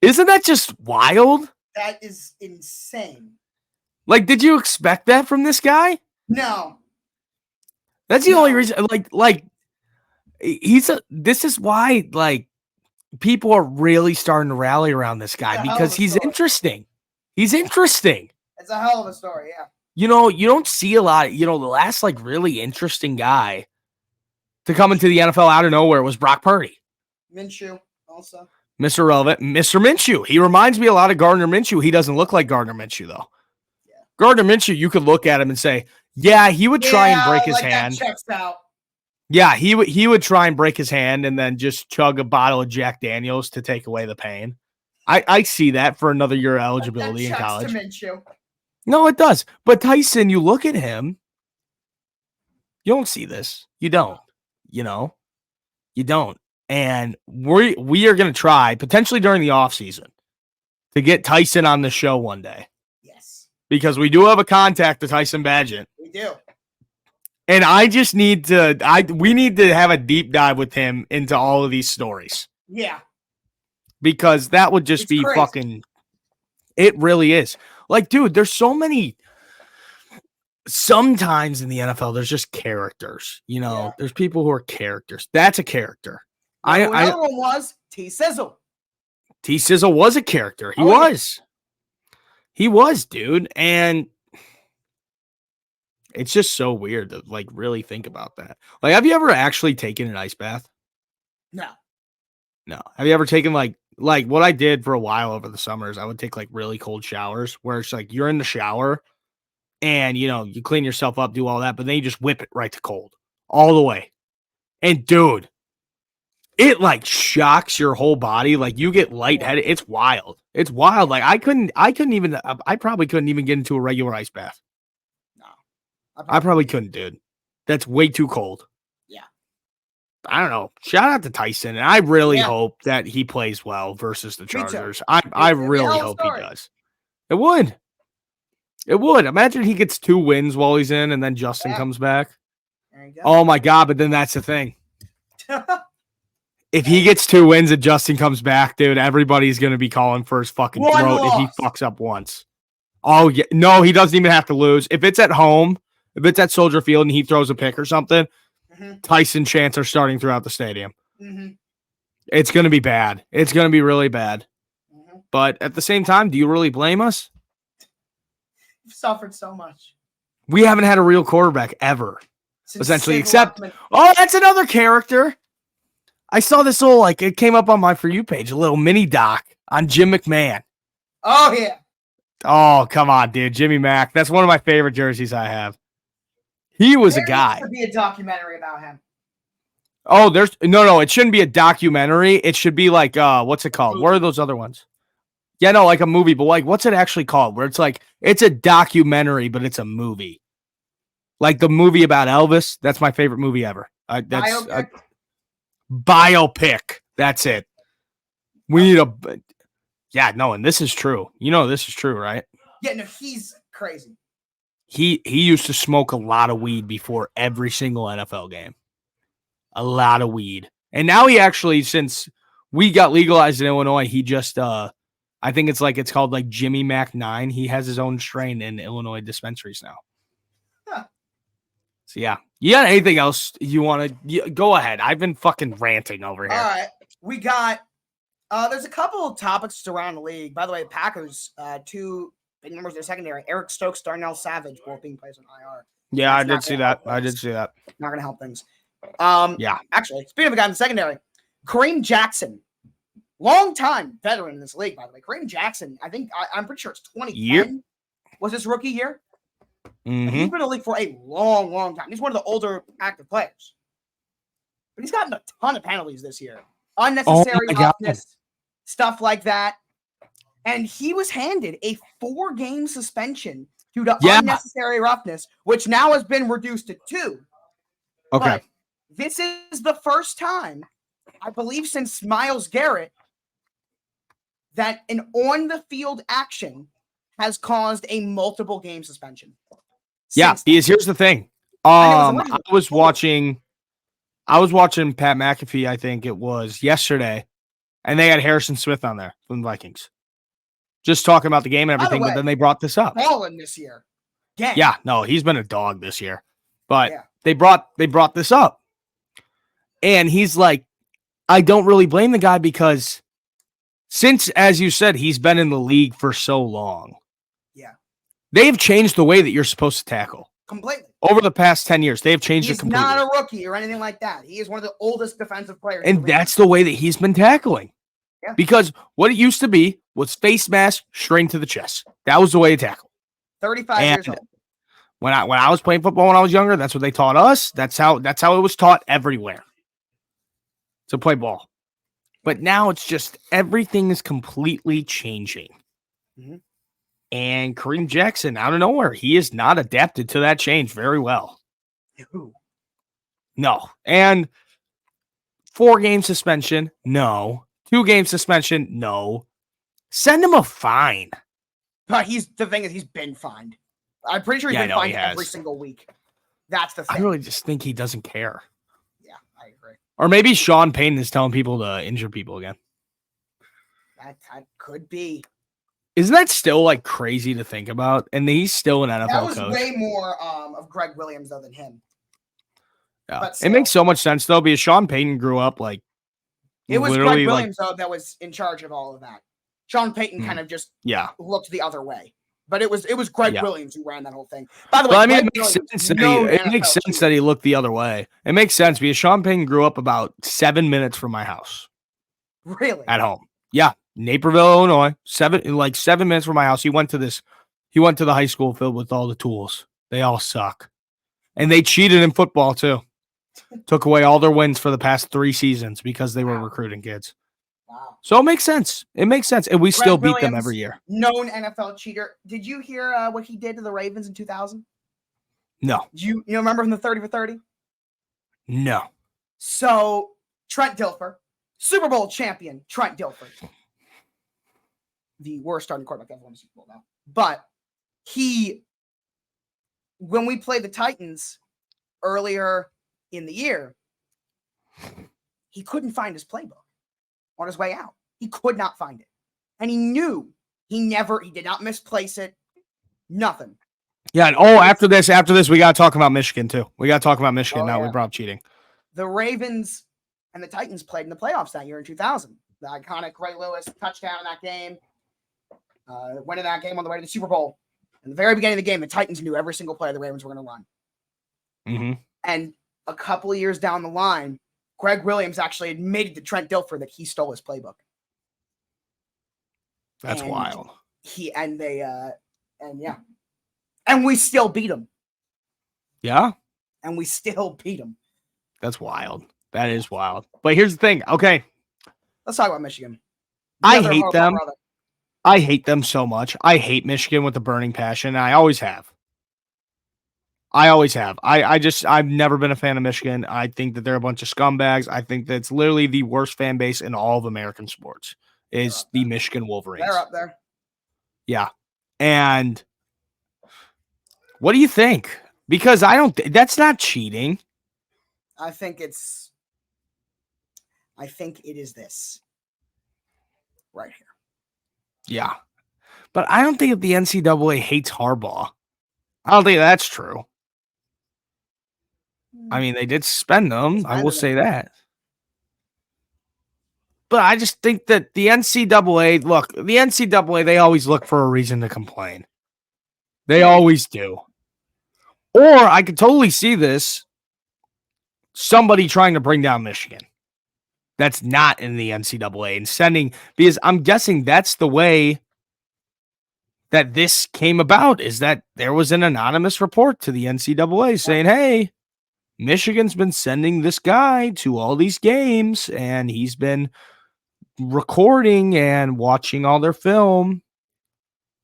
Isn't that just wild?
That is insane.
Like, did you expect that from this guy?
No.
That's the only reason. Like, this is why, like, people are really starting to rally around this guy because he's interesting. He's interesting.
It's a hell of a story, yeah.
You know, you don't see a lot. The last, like, really interesting guy to come into the NFL out of nowhere was Brock Purdy.
Minshew also.
Mr. Relevant, Mr. Minshew. He reminds me a lot of Gardner Minshew. He doesn't look like Gardner Minshew, though. Yeah. Gardner Minshew, you could look at him and say, yeah, he would try and break his hand.
That checks out.
Yeah, he would try and break his hand and then just chug a bottle of Jack Daniels to take away the pain. I see that for another year of eligibility in college.
To Minshew.
No, it does. But Tyson, you look at him, you don't see this. You don't. You don't. And we are going to try, potentially during the offseason, to get Tyson on the show one day.
Yes.
Because we do have a contact to Tyson Badgett.
We do.
And I just need we need to have a deep dive with him into all of these stories.
Yeah.
Because that would just be crazy. Fucking, it really is. Like, dude, there's so many, sometimes in the NFL, there's just characters, there's people who are characters. That's a character.
Another one was T-Sizzle.
T-Sizzle was a character. He was. He was, dude. And it's just so weird to, like, really think about that. Like, have you ever actually taken an ice bath?
No.
Have you ever taken, like what I did for a while over the summers, I would take, like, really cold showers where it's like you're in the shower and, you clean yourself up, do all that, but then you just whip it right to cold all the way. And, dude, it, like, shocks your whole body. Like, you get lightheaded. It's wild. It's wild. Like, I probably couldn't even get into a regular ice bath.
No.
I probably couldn't, dude. That's way too cold.
Yeah.
I don't know. Shout out to Tyson. And I really hope that he plays well versus the Chargers. I really hope he does. It would. Imagine he gets 2 wins while he's in and then Justin comes back.
There you go.
Oh, my God. But then that's the thing. If he gets 2 wins and Justin comes back, dude, everybody's going to be calling for his fucking throat if he fucks up once. Oh, yeah. No, he doesn't even have to lose. If it's at home, if it's at Soldier Field and he throws a pick or something, Tyson chants are starting throughout the stadium.
Mm-hmm.
It's going to be bad. It's going to be really bad. Mm-hmm. But at the same time, do you really blame us?
You've suffered so much.
We haven't had a real quarterback ever, essentially, except, that's another character. I saw this little, like, it came up on my For You page, a little mini doc on Jim McMahon.
Oh, yeah.
Oh, come on, dude. Jimmy Mack. That's one of my favorite jerseys I have. He was a guy.
There needs to be a documentary about him.
Oh, no, it shouldn't be a documentary. It should be like, what's it called? What are those other ones? Yeah, no, like a movie, but like, what's it actually called? Where it's like, it's a documentary, but it's a movie. Like the movie about Elvis. That's my favorite movie ever. Biopic. That's it. We need and this is true. This is true, right?
Yeah, no, he's crazy.
He used to smoke a lot of weed before every single NFL game. A lot of weed. And now he actually, since we got legalized in Illinois, he just I think it's called like Jimmy Mac 9. He has his own strain in Illinois dispensaries now. Huh. So yeah. You got anything else you want to go ahead? I've been fucking ranting over here.
All right. We got there's a couple of topics around the league. By the way, Packers, 2 big members of their secondary, Eric Stokes, Darnell Savage, both being placed on IR.
Yeah, I did see that. Not
going to help things. Yeah. Actually, speaking of a guy in the secondary, Kareem Jackson, long-time veteran in this league, by the way. Kareem Jackson, I'm pretty sure it's 2010 was his rookie year. Mm-hmm. He's been in the league for a long, long time. He's one of the older active players. But he's gotten a ton of penalties this year. Unnecessary roughness, stuff like that. And he was handed a 4-game suspension due to
Yeah.
unnecessary roughness, which now has been reduced to 2.
Okay.
But this is the first time, I believe, since Myles Garrett, that an on-the-field action has caused a multiple game suspension.
Yeah,
Since then.
because here's the thing.
And it was
I
originally
was
4.
watching Pat McAfee, I think it was yesterday, and they had Harrison Smith on there from the Vikings. Just talking about the game and
By the
everything,
way,
but then they brought this up.
Balling this year.
Yeah, no, he's been a dog this year. But
Yeah.
they brought this up. And he's like, I don't really blame the guy because since, as you said, he's been in the league for so long.
Yeah.
They've changed the way that you're supposed to tackle.
Completely.
Over the past 10 years, they've changed it
He's
completely.
not a rookie or anything like that. He is one of the oldest defensive players. in
And
the league.
that's the way that he's been tackling.
Yeah.
Because what it used to be was face mask straight into the chest. That was the way to tackle.
35 years
And
old.
when I was playing football when I was younger, that's what they taught us. That's how it was taught everywhere. To play ball. But now it's just everything is completely changing.
Mhm.
And Kareem Jackson, out of nowhere, he is not adapted to that change very well.
Who?
No. And 4-game suspension, no. 2-game suspension, no. Send him a fine.
But the thing is, he's been fined. I'm pretty sure he's
Yeah, I
been
know
fined
he
every
has.
single week. That's the thing.
I really just think he doesn't care.
Yeah, I agree.
Or maybe Sean Payton is telling people to injure people again.
That could be.
Isn't that still like crazy to think about? And he's still an
That
NFL
was
coach.
way more of Greg Williams, though, than him.
Yeah.
but
It makes so much sense though, because Sean Payton grew up like
It was
literally
Greg Williams, though, that was in charge of all of that. Sean Payton
Mhm.
kind of just
yeah.
looked the other way. But it was Greg
Yeah.
Williams who ran that whole thing. By the way,
Well, I mean,
Greg
it makes
Williams,
sense that
known
it makes
NFL
sense
cheater.
that he looked the other way. It makes sense because Sean Payton grew up about 7 minutes from my house
Really?
at home. Yeah, Naperville, Illinois. 7 minutes from my house. He went to the high school filled with all the tools. They all suck, and they cheated in football too. Took away all their wins for the past 3 seasons because they were recruiting kids.
Wow.
So it makes sense. It makes sense, and we
Greg
still beat them
Williams,
every year.
Known NFL cheater. Did you hear what he did to the Ravens in 2000?
No,
Do you remember from the 30 for 30?
no.
So Trent Dilfer, Super Bowl champion Trent Dilfer, the worst starting quarterback ever won the Super Bowl now. But when we played the Titans earlier in the year, he couldn't find his playbook on his way out. He could not find it. And he knew he did not misplace it. Nothing.
Yeah, and after this, we got to talk about Michigan too. We got to talk about Michigan now. We brought up cheating.
The Ravens and the Titans played in the playoffs that year in 2000. The iconic Ray Lewis touchdown in that game. Winning that game on the way to the Super Bowl. In the very beginning of the game, the Titans knew every single play the Ravens were going to run.
Mm-hmm.
And a couple of years down the line, Greg Williams actually admitted to Trent Dilfer that he stole his playbook.
That's
And
wild.
And we still beat him.
Yeah,
And we still beat him.
that's wild. That is wild. But here's the thing. Okay,
Let's talk about Michigan.
I
other
hate
Harbaugh
them.
brother.
I hate them so much. I hate Michigan with a burning passion. And I always have. I've never been a fan of Michigan. I think that they're a bunch of scumbags. I think that's literally the worst fan base in all of American sports is the Michigan Wolverines.
They're up there.
Yeah. And what do you think? Because that's not cheating.
I think it is this right here.
Yeah. But I don't think that the NCAA hates Harbaugh. I don't think that's true. I mean, they did suspend them. I will say that. But I just think that the NCAA, they always look for a reason to complain. They always do. Or I could totally see this. Somebody trying to bring down Michigan. That's not in the NCAA and because I'm guessing that's the way that this came about, is that there was an anonymous report to the NCAA saying, hey, Michigan's been sending this guy to all these games and he's been recording and watching all their film,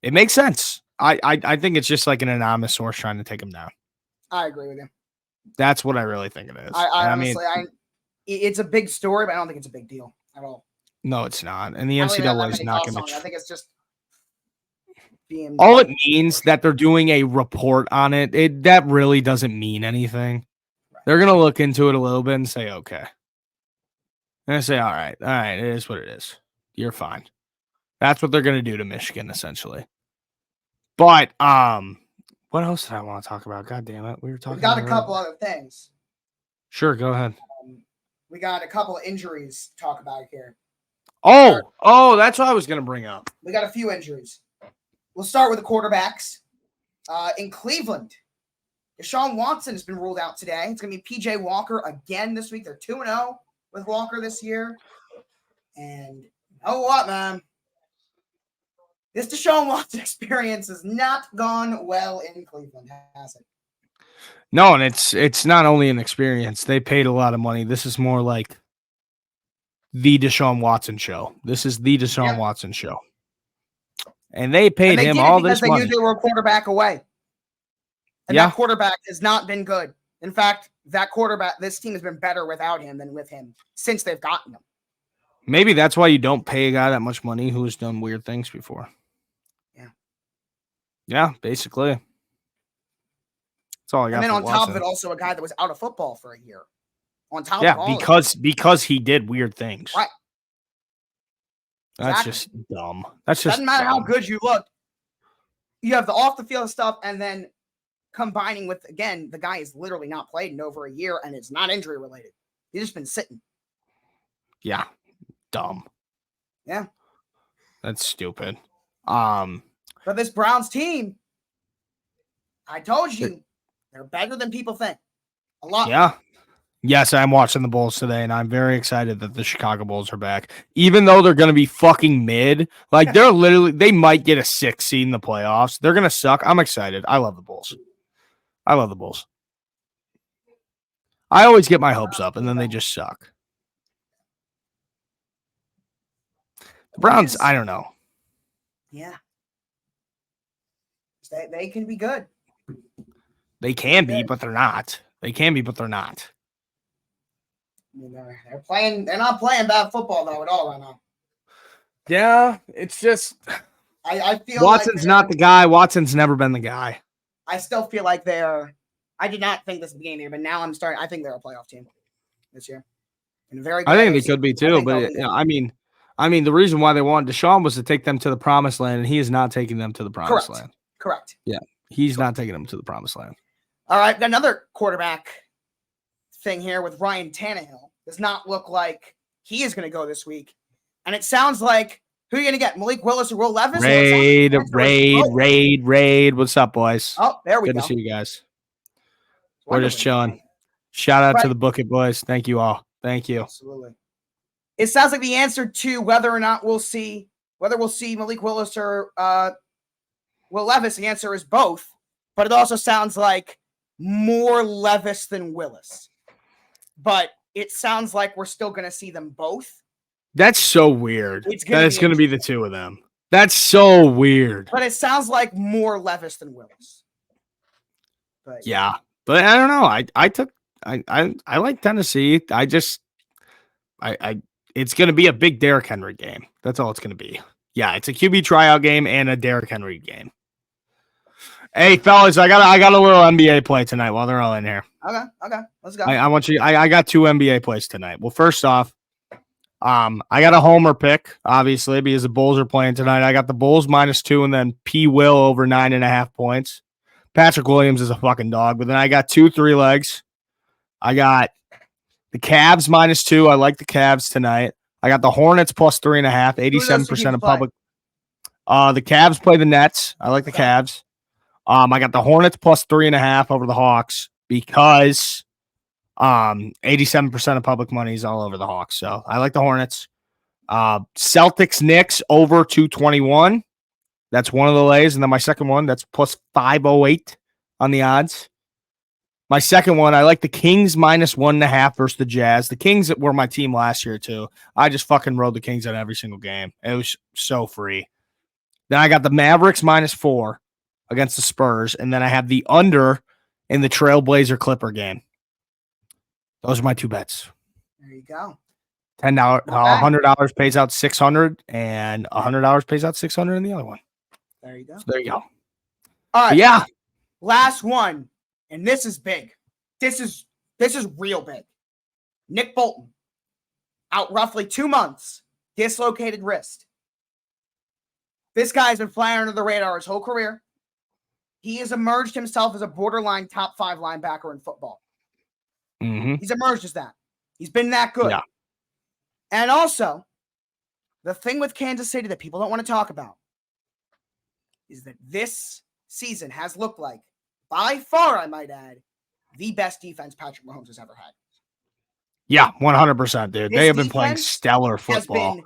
it makes sense. I think it's just like an anonymous source trying to take them down.
I agree with you.
That's what I really think it is.
I honestly, it's a big story, but I don't think it's a big deal at all.
No, it's not. And the
I don't even have
NCAA
that
is
many
not
thoughts
going
on it.
to.
I think it's just being.
All it means that they're doing a report on it. That really doesn't mean anything. They're going to look into it a little bit and say, okay. And I say, all right, it is what it is. You're fine. That's what they're going to do to Michigan, essentially. But what else did I want to talk about? God damn it. We
got a
about
couple other things.
Sure, go ahead.
We got a couple of injuries to talk about here.
Oh, that's what I was going to bring up.
We got a few injuries. We'll start with the quarterbacks. In Cleveland, Deshaun Watson has been ruled out today. It's going to be P.J. Walker again this week. They're 2-0 with Walker this year. And you know what, man? This Deshaun Watson experience has not gone well in Cleveland, has it?
No, and it's not only an experience. They paid a lot of money. This is more like the Deshaun Watson show. This is the Deshaun Watson show. And they paid him all this money.
They knew they were a quarterback away. And that quarterback has not been good. In fact, this team has been better without him than with him since they've gotten him.
Maybe that's why you don't pay a guy that much money who has done weird things before.
Yeah.
Yeah, basically. That's all I got.
And then on top of it, also a guy that was out of football for a year. On top of all
because he did weird things.
Right.
That's just dumb. That's just
doesn't matter how good you look. You have the off the field stuff, and then combining with, again, the guy has literally not played in over a year, and it's not injury related. He's just been sitting.
Yeah. Dumb.
Yeah.
That's stupid.
But this Browns team, I told you, they're better than people think. A lot.
Yeah. Yes, I'm watching the Bulls today, and I'm very excited that the Chicago Bulls are back. Even though they're going to be fucking mid, like they might get a 6 seed in the playoffs. They're going to suck. I'm excited. I love the Bulls. I always get my hopes up, and then they just suck. The Browns, I don't know.
Yeah. They can be good.
They can be, but they're not. They can be, but they're not.
I mean, they're playing. They're not playing bad football though at all right now.
Yeah, it's just
I feel
Watson's not the guy. Watson's never been the guy.
I still feel like they're. I did not think this at the beginning of the year, but now I'm starting. I think they're a playoff team this year. And very.
I think they could be too, but I mean, the reason why they wanted Deshaun was to take them to the promised land, and he is not taking them to the promised land.
Correct.
Yeah, he's not taking them to the promised land.
All right, got another quarterback thing here with Ryan Tannehill. Does not look like he is going to go this week. And it sounds like, who are you going to get? Malik Willis or Will Levis?
Raid. What's up, boys?
Oh, there we go.
Good to see you guys. We're just chilling. Shout out to the Book It boys. Thank you all. Thank you.
Absolutely. It sounds like the answer to whether or not we'll see Malik Willis or Will Levis, the answer is both. But it also sounds like more Levis than Willis. But it sounds like we're still going to see them both.
That's so weird. It's going to be the two of them. That's so weird.
But it sounds like more Levis than Willis. But
yeah. But I don't know. I like Tennessee. It's going to be a big Derrick Henry game. That's all it's going to be. Yeah, it's a QB tryout game and a Derrick Henry game. Hey, fellas, I got a little NBA play tonight while they're all in here.
Okay, let's go.
I got 2 NBA plays tonight. Well, first off, I got a homer pick, obviously, because the Bulls are playing tonight. I got the Bulls -2 and then P. Will over 9.5 points. Patrick Williams is a fucking dog. But then I got 2 3-legs. I got the Cavs -2. I like the Cavs tonight. I got the Hornets +3.5, 87% of public. The Cavs play the Nets. I like the Cavs. I got the Hornets +3.5 over the Hawks because 87% of public money is all over the Hawks. So I like the Hornets. Celtics Knicks over 221. That's one of the lays. And then my second one, that's +508 on the odds. My second one, I like the Kings -1.5 versus the Jazz. The Kings were my team last year, too. I just fucking rode the Kings on every single game. It was so free. Then I got the Mavericks -4 against the Spurs. And then I have the under in the Trailblazer Clipper game. Those are my two bets.
There you go.
$10, $100 pays out $600, and $100 pays out $600 in the other one.
There you go.
So there you go.
All right.
But yeah.
Last one, and this is big. This is real big. Nick Bolton, out roughly 2 months, dislocated wrist. This guy's been flying under the radar his whole career. He has emerged himself as a borderline top 5 linebacker in football.
Mm-hmm.
He's emerged as that. He's been that good.
Yeah.
And also, the thing with Kansas City that people don't want to talk about is that this season has looked like, by far, I might add, the best defense Patrick Mahomes has ever had.
Yeah, 100%, dude.
This
They have been playing
defense
stellar
Has
football.
been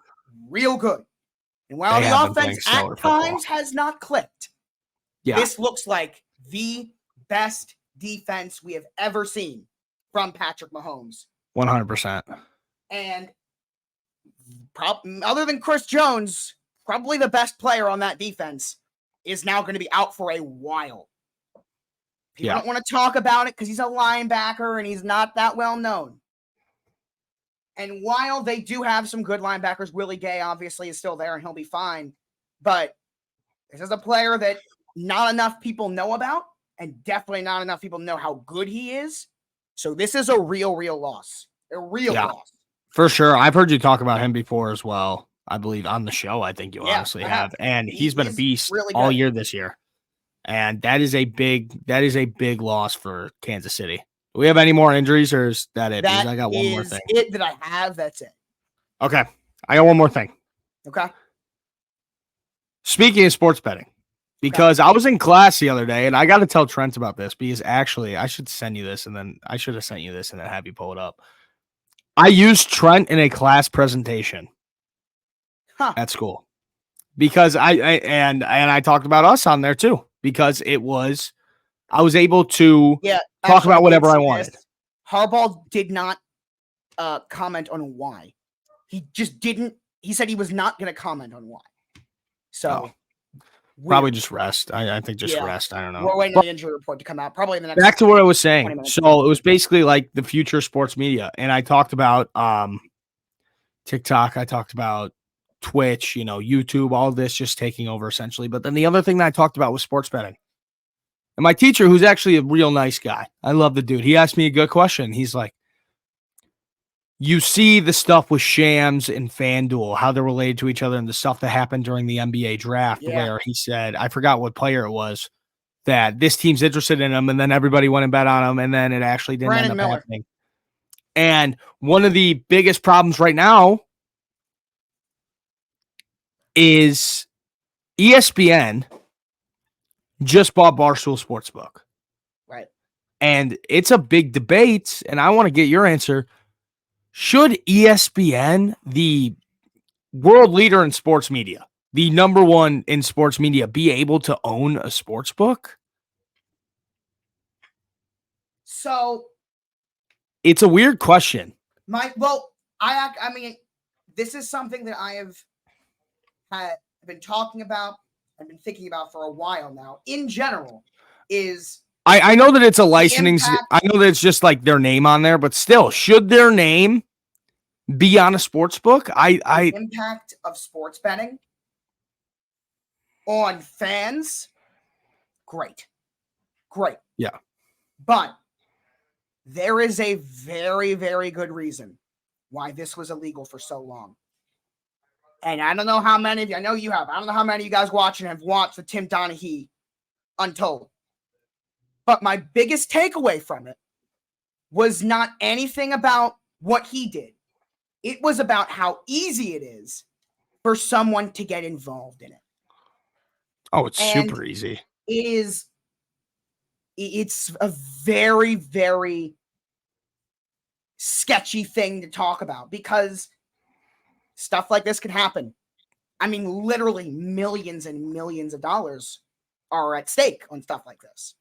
real good. And while
They
the
have been
offense
playing stellar
at
football.
times has not clicked,
Yeah,
this looks like the best defense we have ever seen from Patrick Mahomes.
100%.
And other than Chris Jones, probably the best player on that defense is now going to be out for a while. People don't want to talk about it because he's a linebacker and he's not that well known. And while they do have some good linebackers, Willie Gay obviously is still there and he'll be fine. But this is a player that not enough people know about, and definitely not enough people know how good he is. So this is a real loss. A real loss.
For sure. I've heard you talk about him before as well. I believe on the show. I think you honestly have. And he's been a beast
really
all
good.
year this year. And that is a big loss for Kansas City. Do we have any more injuries, or is that it? Because I got one more thing.
It that I have. That's it.
Okay. I got one more thing.
Okay.
Speaking of sports betting, because I was in class the other day, and I got to tell Trent about this, because actually I should send you this, and then I should have sent you this and then have you pull it up. I used Trent in a class presentation at school, because I talked about us on there too, because I was able to talk about whatever I wanted.
Harbaugh did not comment on why. He just didn't. He said he was not going to comment on why. So
probably just rest. I think just rest. I don't know.
We're waiting on the injury report to come out. Probably in the next.
Back to what I was saying. So it was basically like the future of sports media, and I talked about TikTok. I talked about Twitch. YouTube. All of this just taking over essentially. But then the other thing that I talked about was sports betting. And my teacher, who's actually a real nice guy, I love the dude. He asked me a good question. He's like, you see the stuff with Shams and FanDuel, how they're related to each other, and the stuff that happened during the NBA draft, where he said, I forgot what player it was, that this team's interested in him, and then everybody went and bet on him, and then it actually didn't end up happening. And one of the biggest problems right now is ESPN just bought Barstool Sportsbook.
Right.
And it's a big debate, and I want to get your answer. Should ESPN, the world leader in sports media, the number one in sports media, be able to own a sports book?
So
it's a weird question.
I mean, this is something that I have been talking about. I've been thinking about for a while now. In general, is
I know that it's a licensing. I know that it's just like their name on there, but still, should their name be on a sports book? The
impact of sports betting on fans, great.
Yeah.
But there is a very, very good reason why this was illegal for so long. And I don't know how many of you, I know you have, I don't know how many of you guys watching have watched the Tim Donaghy Untold. But my biggest takeaway from it was not anything about what he did. It was about how easy it is for someone to get involved in it.
Oh, it's super easy.
It's a very, very sketchy thing to talk about, because stuff like this can happen. I mean, literally millions and millions of dollars are at stake on stuff like this.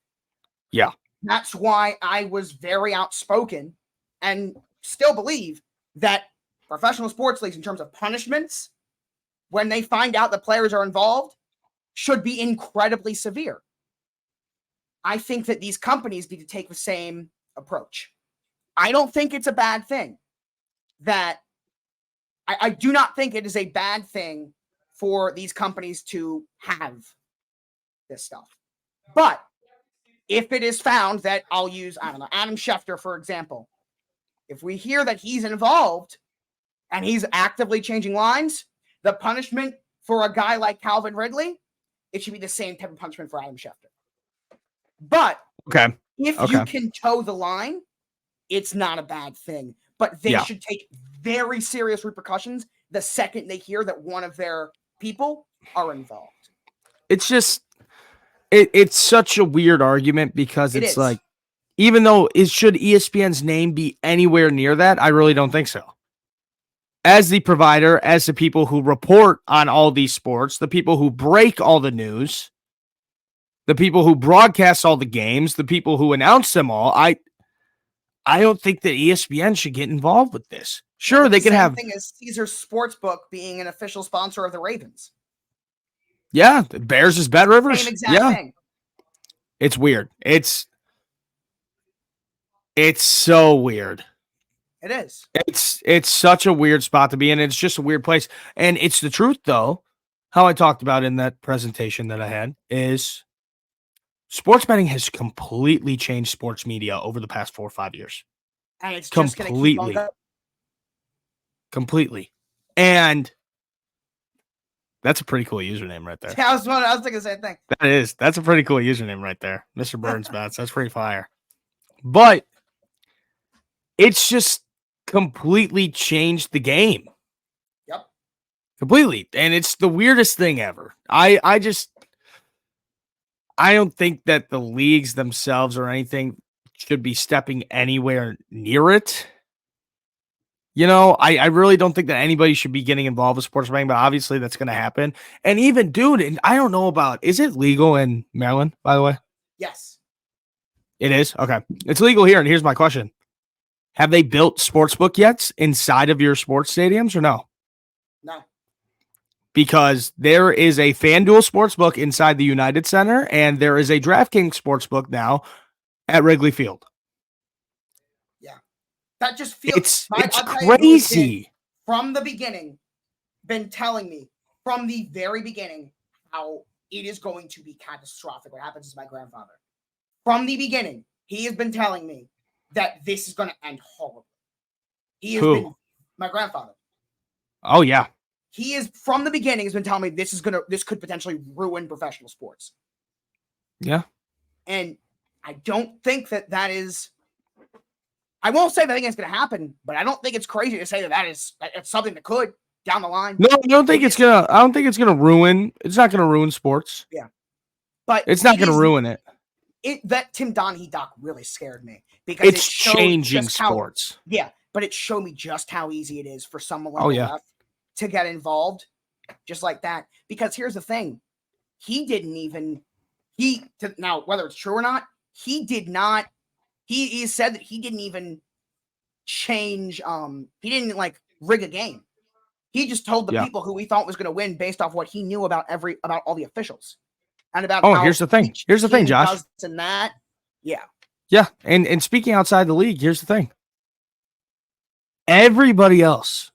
Yeah.
That's why I was very outspoken and still believe that professional sports leagues, in terms of punishments, when they find out that players are involved, should be incredibly severe. I think that these companies need to take the same approach. I don't think it's a bad thing that I do not think it is a bad thing for these companies to have this stuff. But if it is found that, I'll use, I don't know, Adam Schefter, for example. If we hear that he's involved and he's actively changing lines, the punishment for a guy like Calvin Ridley, it should be the same type of punishment for Adam Schefter. But if you can toe the line, it's not a bad thing. But they should take very serious repercussions the second they hear that one of their people are involved.
It's just, it's such a weird argument because it's like, even though should ESPN's name be anywhere near that, I really don't think so. As the provider, as the people who report on all these sports, the people who break all the news, the people who broadcast all the games, the people who announce them all, I don't think that ESPN should get involved with this. Sure, they could have.
The thing is Caesars Sportsbook being an official sponsor of the Ravens.
Yeah, the Bears is Bet Rivers.
Same exact thing.
It's weird. It's so weird.
It is.
It's such a weird spot to be in. It's just a weird place. And it's the truth, though. How I talked about in that presentation that I had is sports betting has completely changed sports media over the past 4 or 5 years.
And it's just going to keep on going.
Completely. And that's a pretty cool username right there.
Yeah, I was thinking the same thing.
That's a pretty cool username right there. Mr. Burns Bats. That's pretty fire. But it's just completely changed the game.
Yep.
Completely. And it's the weirdest thing ever. I don't think that the leagues themselves or anything should be stepping anywhere near it. You know, I really don't think that anybody should be getting involved with sports betting, but obviously that's going to happen. And even, dude, and I don't know about, is it legal in Maryland, by the way?
Yes.
It is? Okay. It's legal here, and here's my question. Have they built sportsbook yet inside of your sports stadiums or no?
No.
Because there is a FanDuel sportsbook inside the United Center, and there is a DraftKings sportsbook now at Wrigley Field.
Yeah. That just feels...
It's crazy.
From the beginning, been telling me from the very beginning how it is going to be catastrophic. What happens is my grandfather. From the beginning, he has been telling me that this is going to end horribly. He has been my grandfather.
Oh yeah.
He is from the beginning has been telling me this could potentially ruin professional sports.
Yeah.
And I don't think that is. I won't say that I think it's going to happen, but I don't think it's crazy to say that's something that could down the line.
No, I don't think it's gonna ruin. It's not gonna ruin sports.
Yeah. But
it's not gonna ruin it.
That Tim Donaghy doc really scared me because
it's changing sports.
But it showed me just how easy it is for someone like the left to get involved just like that. Because here's the thing. Now, whether it's true or not, he said that he didn't even change, he didn't like rig a game. He just told the people who he thought was going to win based off what he knew about all the officials. And about
here's the thing. Here's the thing, Josh.
And that, yeah.
And speaking outside the league, here's the thing. Everybody else,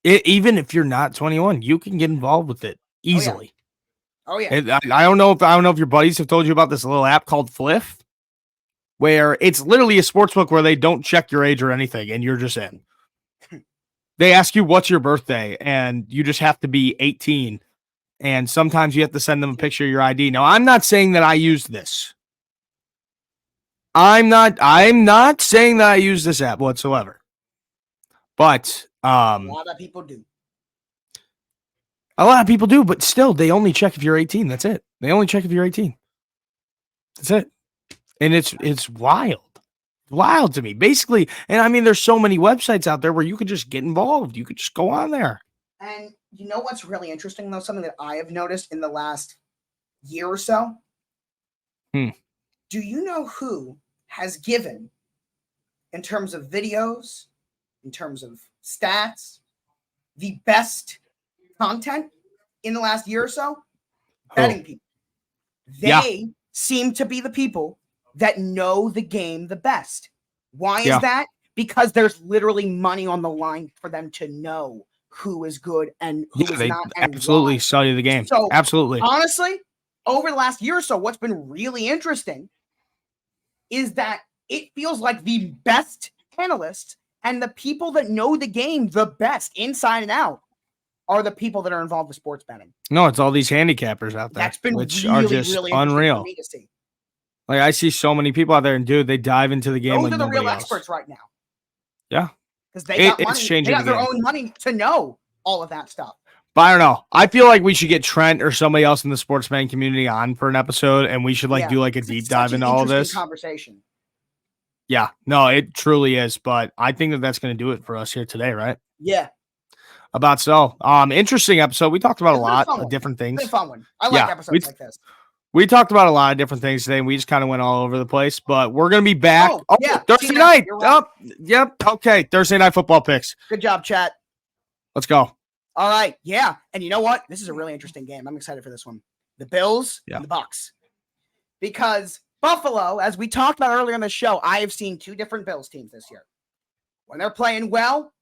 even if you're not 21, you can get involved with it easily.
Oh yeah.
And I don't know if your buddies have told you about this little app called Fliff, where it's literally a sports book where they don't check your age or anything, and you're just in. They ask you what's your birthday, and you just have to be 18. And sometimes you have to send them a picture of your ID. Now, I'm not saying that I used this. I'm not saying that I use this app whatsoever. But
a lot of people do.
A lot of people do, but still, they only check if you're 18. That's it. They only check if you're 18. That's it. And it's wild. Wild to me. Basically, and I mean, there's so many websites out there where you could just get involved. You could just go on there.
And you know what's really interesting, though? Something that I have noticed in the last year or so Do you know who has given, in terms of videos, in terms of stats, the best content in the last year or so? Betting people. They seem to be the people that know the game the best. Why is that? Because there's literally money on the line for them to know who is good and who is
they
not. And
absolutely
why.
study the game.
So
Absolutely.
honestly, over the last year or so, what's been really interesting is that it feels like the best analysts and the people that know the game the best inside and out are the people that are involved with sports betting.
No, it's all these handicappers out there,
That's been
which
really,
are just
really interesting
unreal.
for me to see.
Like, I see so many people out there, and dude, they dive into the game
Those
like
are the
nobody
real
else.
experts right now.
Yeah.
Because they got
It's
money.
changing
They got
the
their
game.
own money to know all of that stuff.
But I don't know. I feel like we should get Trent or somebody else in the sports betting community on for an episode, and we should do like a deep dive into all of this.
Conversation.
Yeah, no, it truly is. But I think that that's going to do it for us here today, right?
Yeah.
About so. Interesting episode. We talked about a lot of different things.
It's been a fun one. I like episodes like this.
We talked about a lot of different things today, and we just kind of went all over the place. But we're going to be back. Thursday night.
Right.
Yep. Okay. Thursday night football picks.
Good job, chat.
Let's go.
All right. Yeah. And you know what? This is a really interesting game. I'm excited for this one. The Bills and the Bucs. Because Buffalo, as we talked about earlier in the show, I have seen two different Bills teams this year. When they're playing well,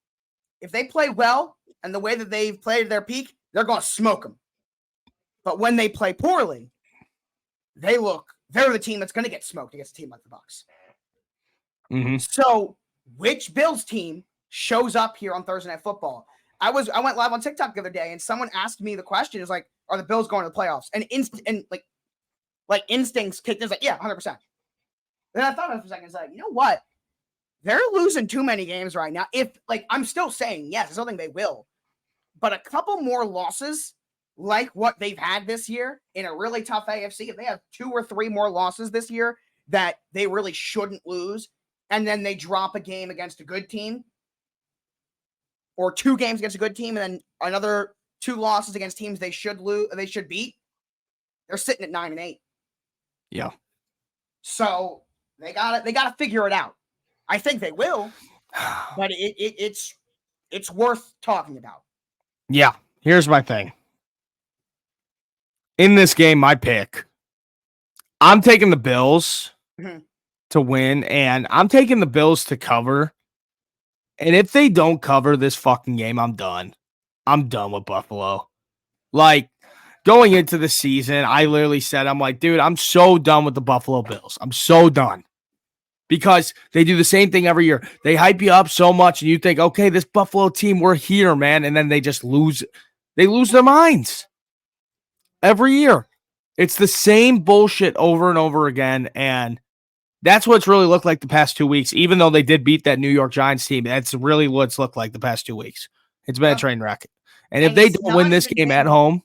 if they play well and the way that they've played at their peak, they're going to smoke them. But when they play poorly, they're the team that's going to get smoked against a team like the Bucs.
Mm-hmm.
So which Bills team shows up here on Thursday Night Football? I went live on TikTok the other day, and someone asked me the question: "Is like, are the Bills going to the playoffs?" And instincts kicked in. It's like, yeah, 100%. Then I thought about it for a second. It's like, you know what? They're losing too many games right now. If I'm still saying yes, I still think they will, but a couple more losses, like what they've had this year in a really tough AFC, if they have 2 or 3 more losses this year that they really shouldn't lose, and then they drop a game against a good team, or 2 games against a good team, and then another 2 losses against teams they should beat, they're sitting at 9-8.
Yeah.
So they gotta figure it out. I think they will, but it's worth talking about.
Yeah. Here's my thing. In this game, my pick, I'm taking the Bills to win, and I'm taking the Bills to cover. And if they don't cover this fucking game, I'm done. I'm done with Buffalo. Like, going into the season, I literally said, I'm like, dude, I'm so done with the Buffalo Bills. I'm so done. Because they do the same thing every year. They hype you up so much, and you think, okay, this Buffalo team, we're here, man. And then they just lose. They lose their minds every year. It's the same bullshit over and over again. And that's what's really looked like the past 2 weeks, even though they did beat that New York Giants team. That's really what it's looked like the past 2 weeks. It's been a train wreck. And if they don't win this game at home,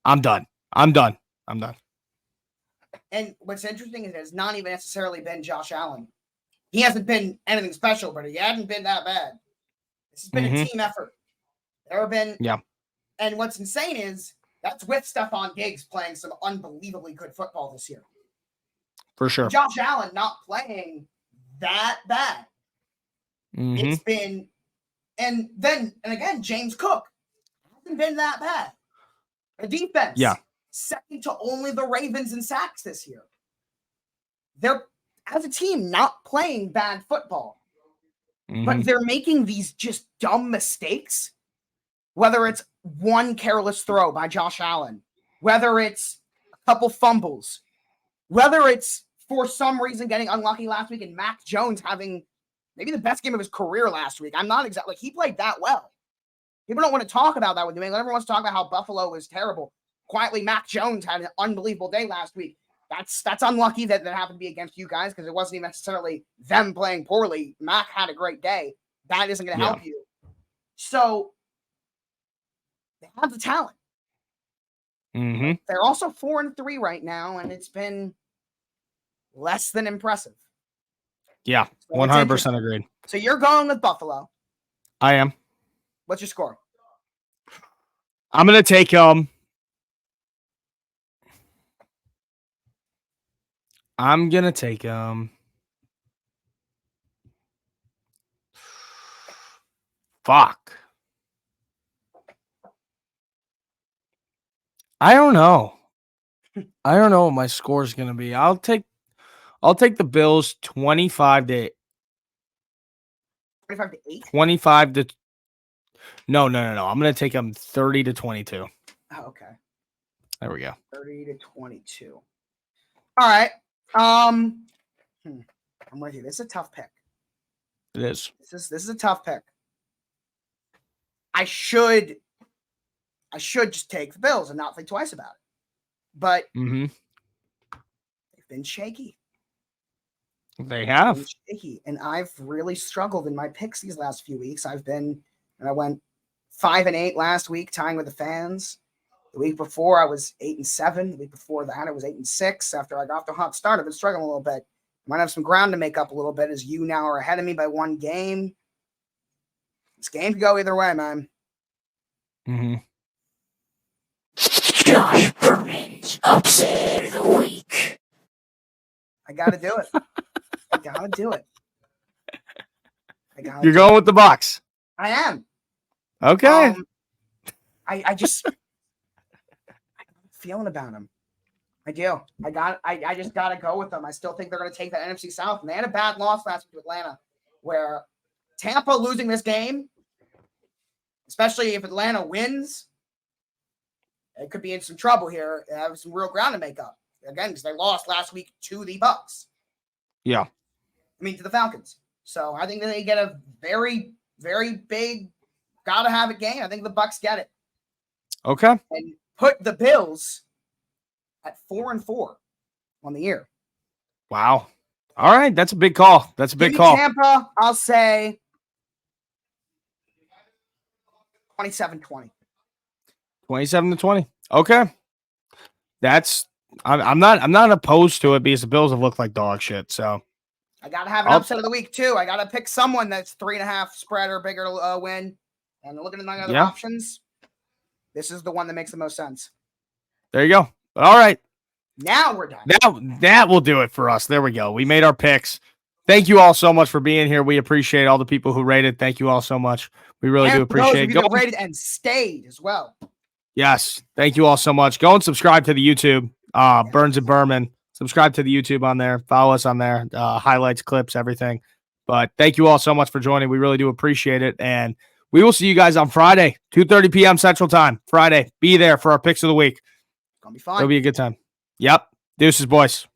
I'm done. I'm done.
And what's interesting is it's not even necessarily been Josh Allen. He hasn't been anything special, but he hadn't been that bad. This has been a team effort. There have been, and what's insane is that's with Stephon Diggs playing some unbelievably good football this year.
For sure.
Josh Allen not playing that bad. It's been, and again, James Cook hasn't been that bad. The defense, second to only the Ravens in sacks this year. They're, as a team, not playing bad football, but they're making these just dumb mistakes, whether it's one careless throw by Josh Allen, whether it's a couple fumbles, whether it's for some reason getting unlucky last week and Mac Jones having maybe the best game of his career last week. I'm not exactly, he played that well. People don't want to talk about that with New England. Everyone wants to talk about how Buffalo was terrible. Quietly, Mac Jones had an unbelievable day last week. That's unlucky that happened to be against you guys, because it wasn't even necessarily them playing poorly. Mac had a great day. That isn't going to help you. So they have the talent. They're also 4-3 right now, and it's been less than impressive.
Yeah, 100% agreed.
So you're going with Buffalo.
I am.
What's your score?
I'm going to take I'm gonna take fuck. I don't know. I don't know what my score is gonna be. I'll take the Bills 25 to
25 to 8.
25 to no. I'm gonna take them 30 to 22.
Oh, okay.
There we go.
30 to 22. All right. I'm with you. This is a tough pick.
It is.
This is a tough pick. I should just take the Bills and not think twice about it. But they've been shaky.
They have.
Shaky. And I've really struggled in my picks these last few weeks. I went 5-8 last week, tying with the fans. The week before I was 8-7. The week before that I was 8-6. After I got off the hot start, I've been struggling a little bit. Might have some ground to make up a little bit, as you now are ahead of me by 1 game. This game could go either way, man.
Josh Berman's upset of the week.
I got to do it. I got to do it.
You're going with the Bucs.
I am.
Okay.
I just I'm feeling about them. I do. I just got to go with them. I still think they're going to take that NFC South. And they had a bad loss last week to Atlanta, where Tampa losing this game, especially if Atlanta wins, it could be in some trouble here. They have some real ground to make up. Again, because they lost last week to the Bucs.
Yeah.
To the Falcons. So I think that they get a very, very big gotta have it game. I think the Bucs get it.
Okay.
And put the Bills at 4-4 on the year.
Wow. All right. That's a big call. That's a big call.
Tampa, I'll say 27-20.
27-20. Okay. I'm not opposed to it because the Bills have looked like dog shit. So
I gotta have an upset of the week too. I gotta pick someone that's 3.5 spread or bigger to win. And looking at my other options, this is the one that makes the most sense.
There you go. All right.
Now we're done.
Now that will do it for us. There we go. We made our picks. Thank you all so much for being here. We appreciate all the people who rated. Thank you all so much. We really do appreciate it.
Rated and stayed as well.
Yes. Thank you all so much. Go and subscribe to the YouTube. Burns and Berman. Subscribe to the YouTube on there. Follow us on there. Highlights, clips, everything. But thank you all so much for joining. We really do appreciate it. And we will see you guys on Friday, 2:30 p.m. Central Time. Friday. Be there for our picks of the week.
It's going to be fun.
It'll be a good time. Yep. Deuces, boys.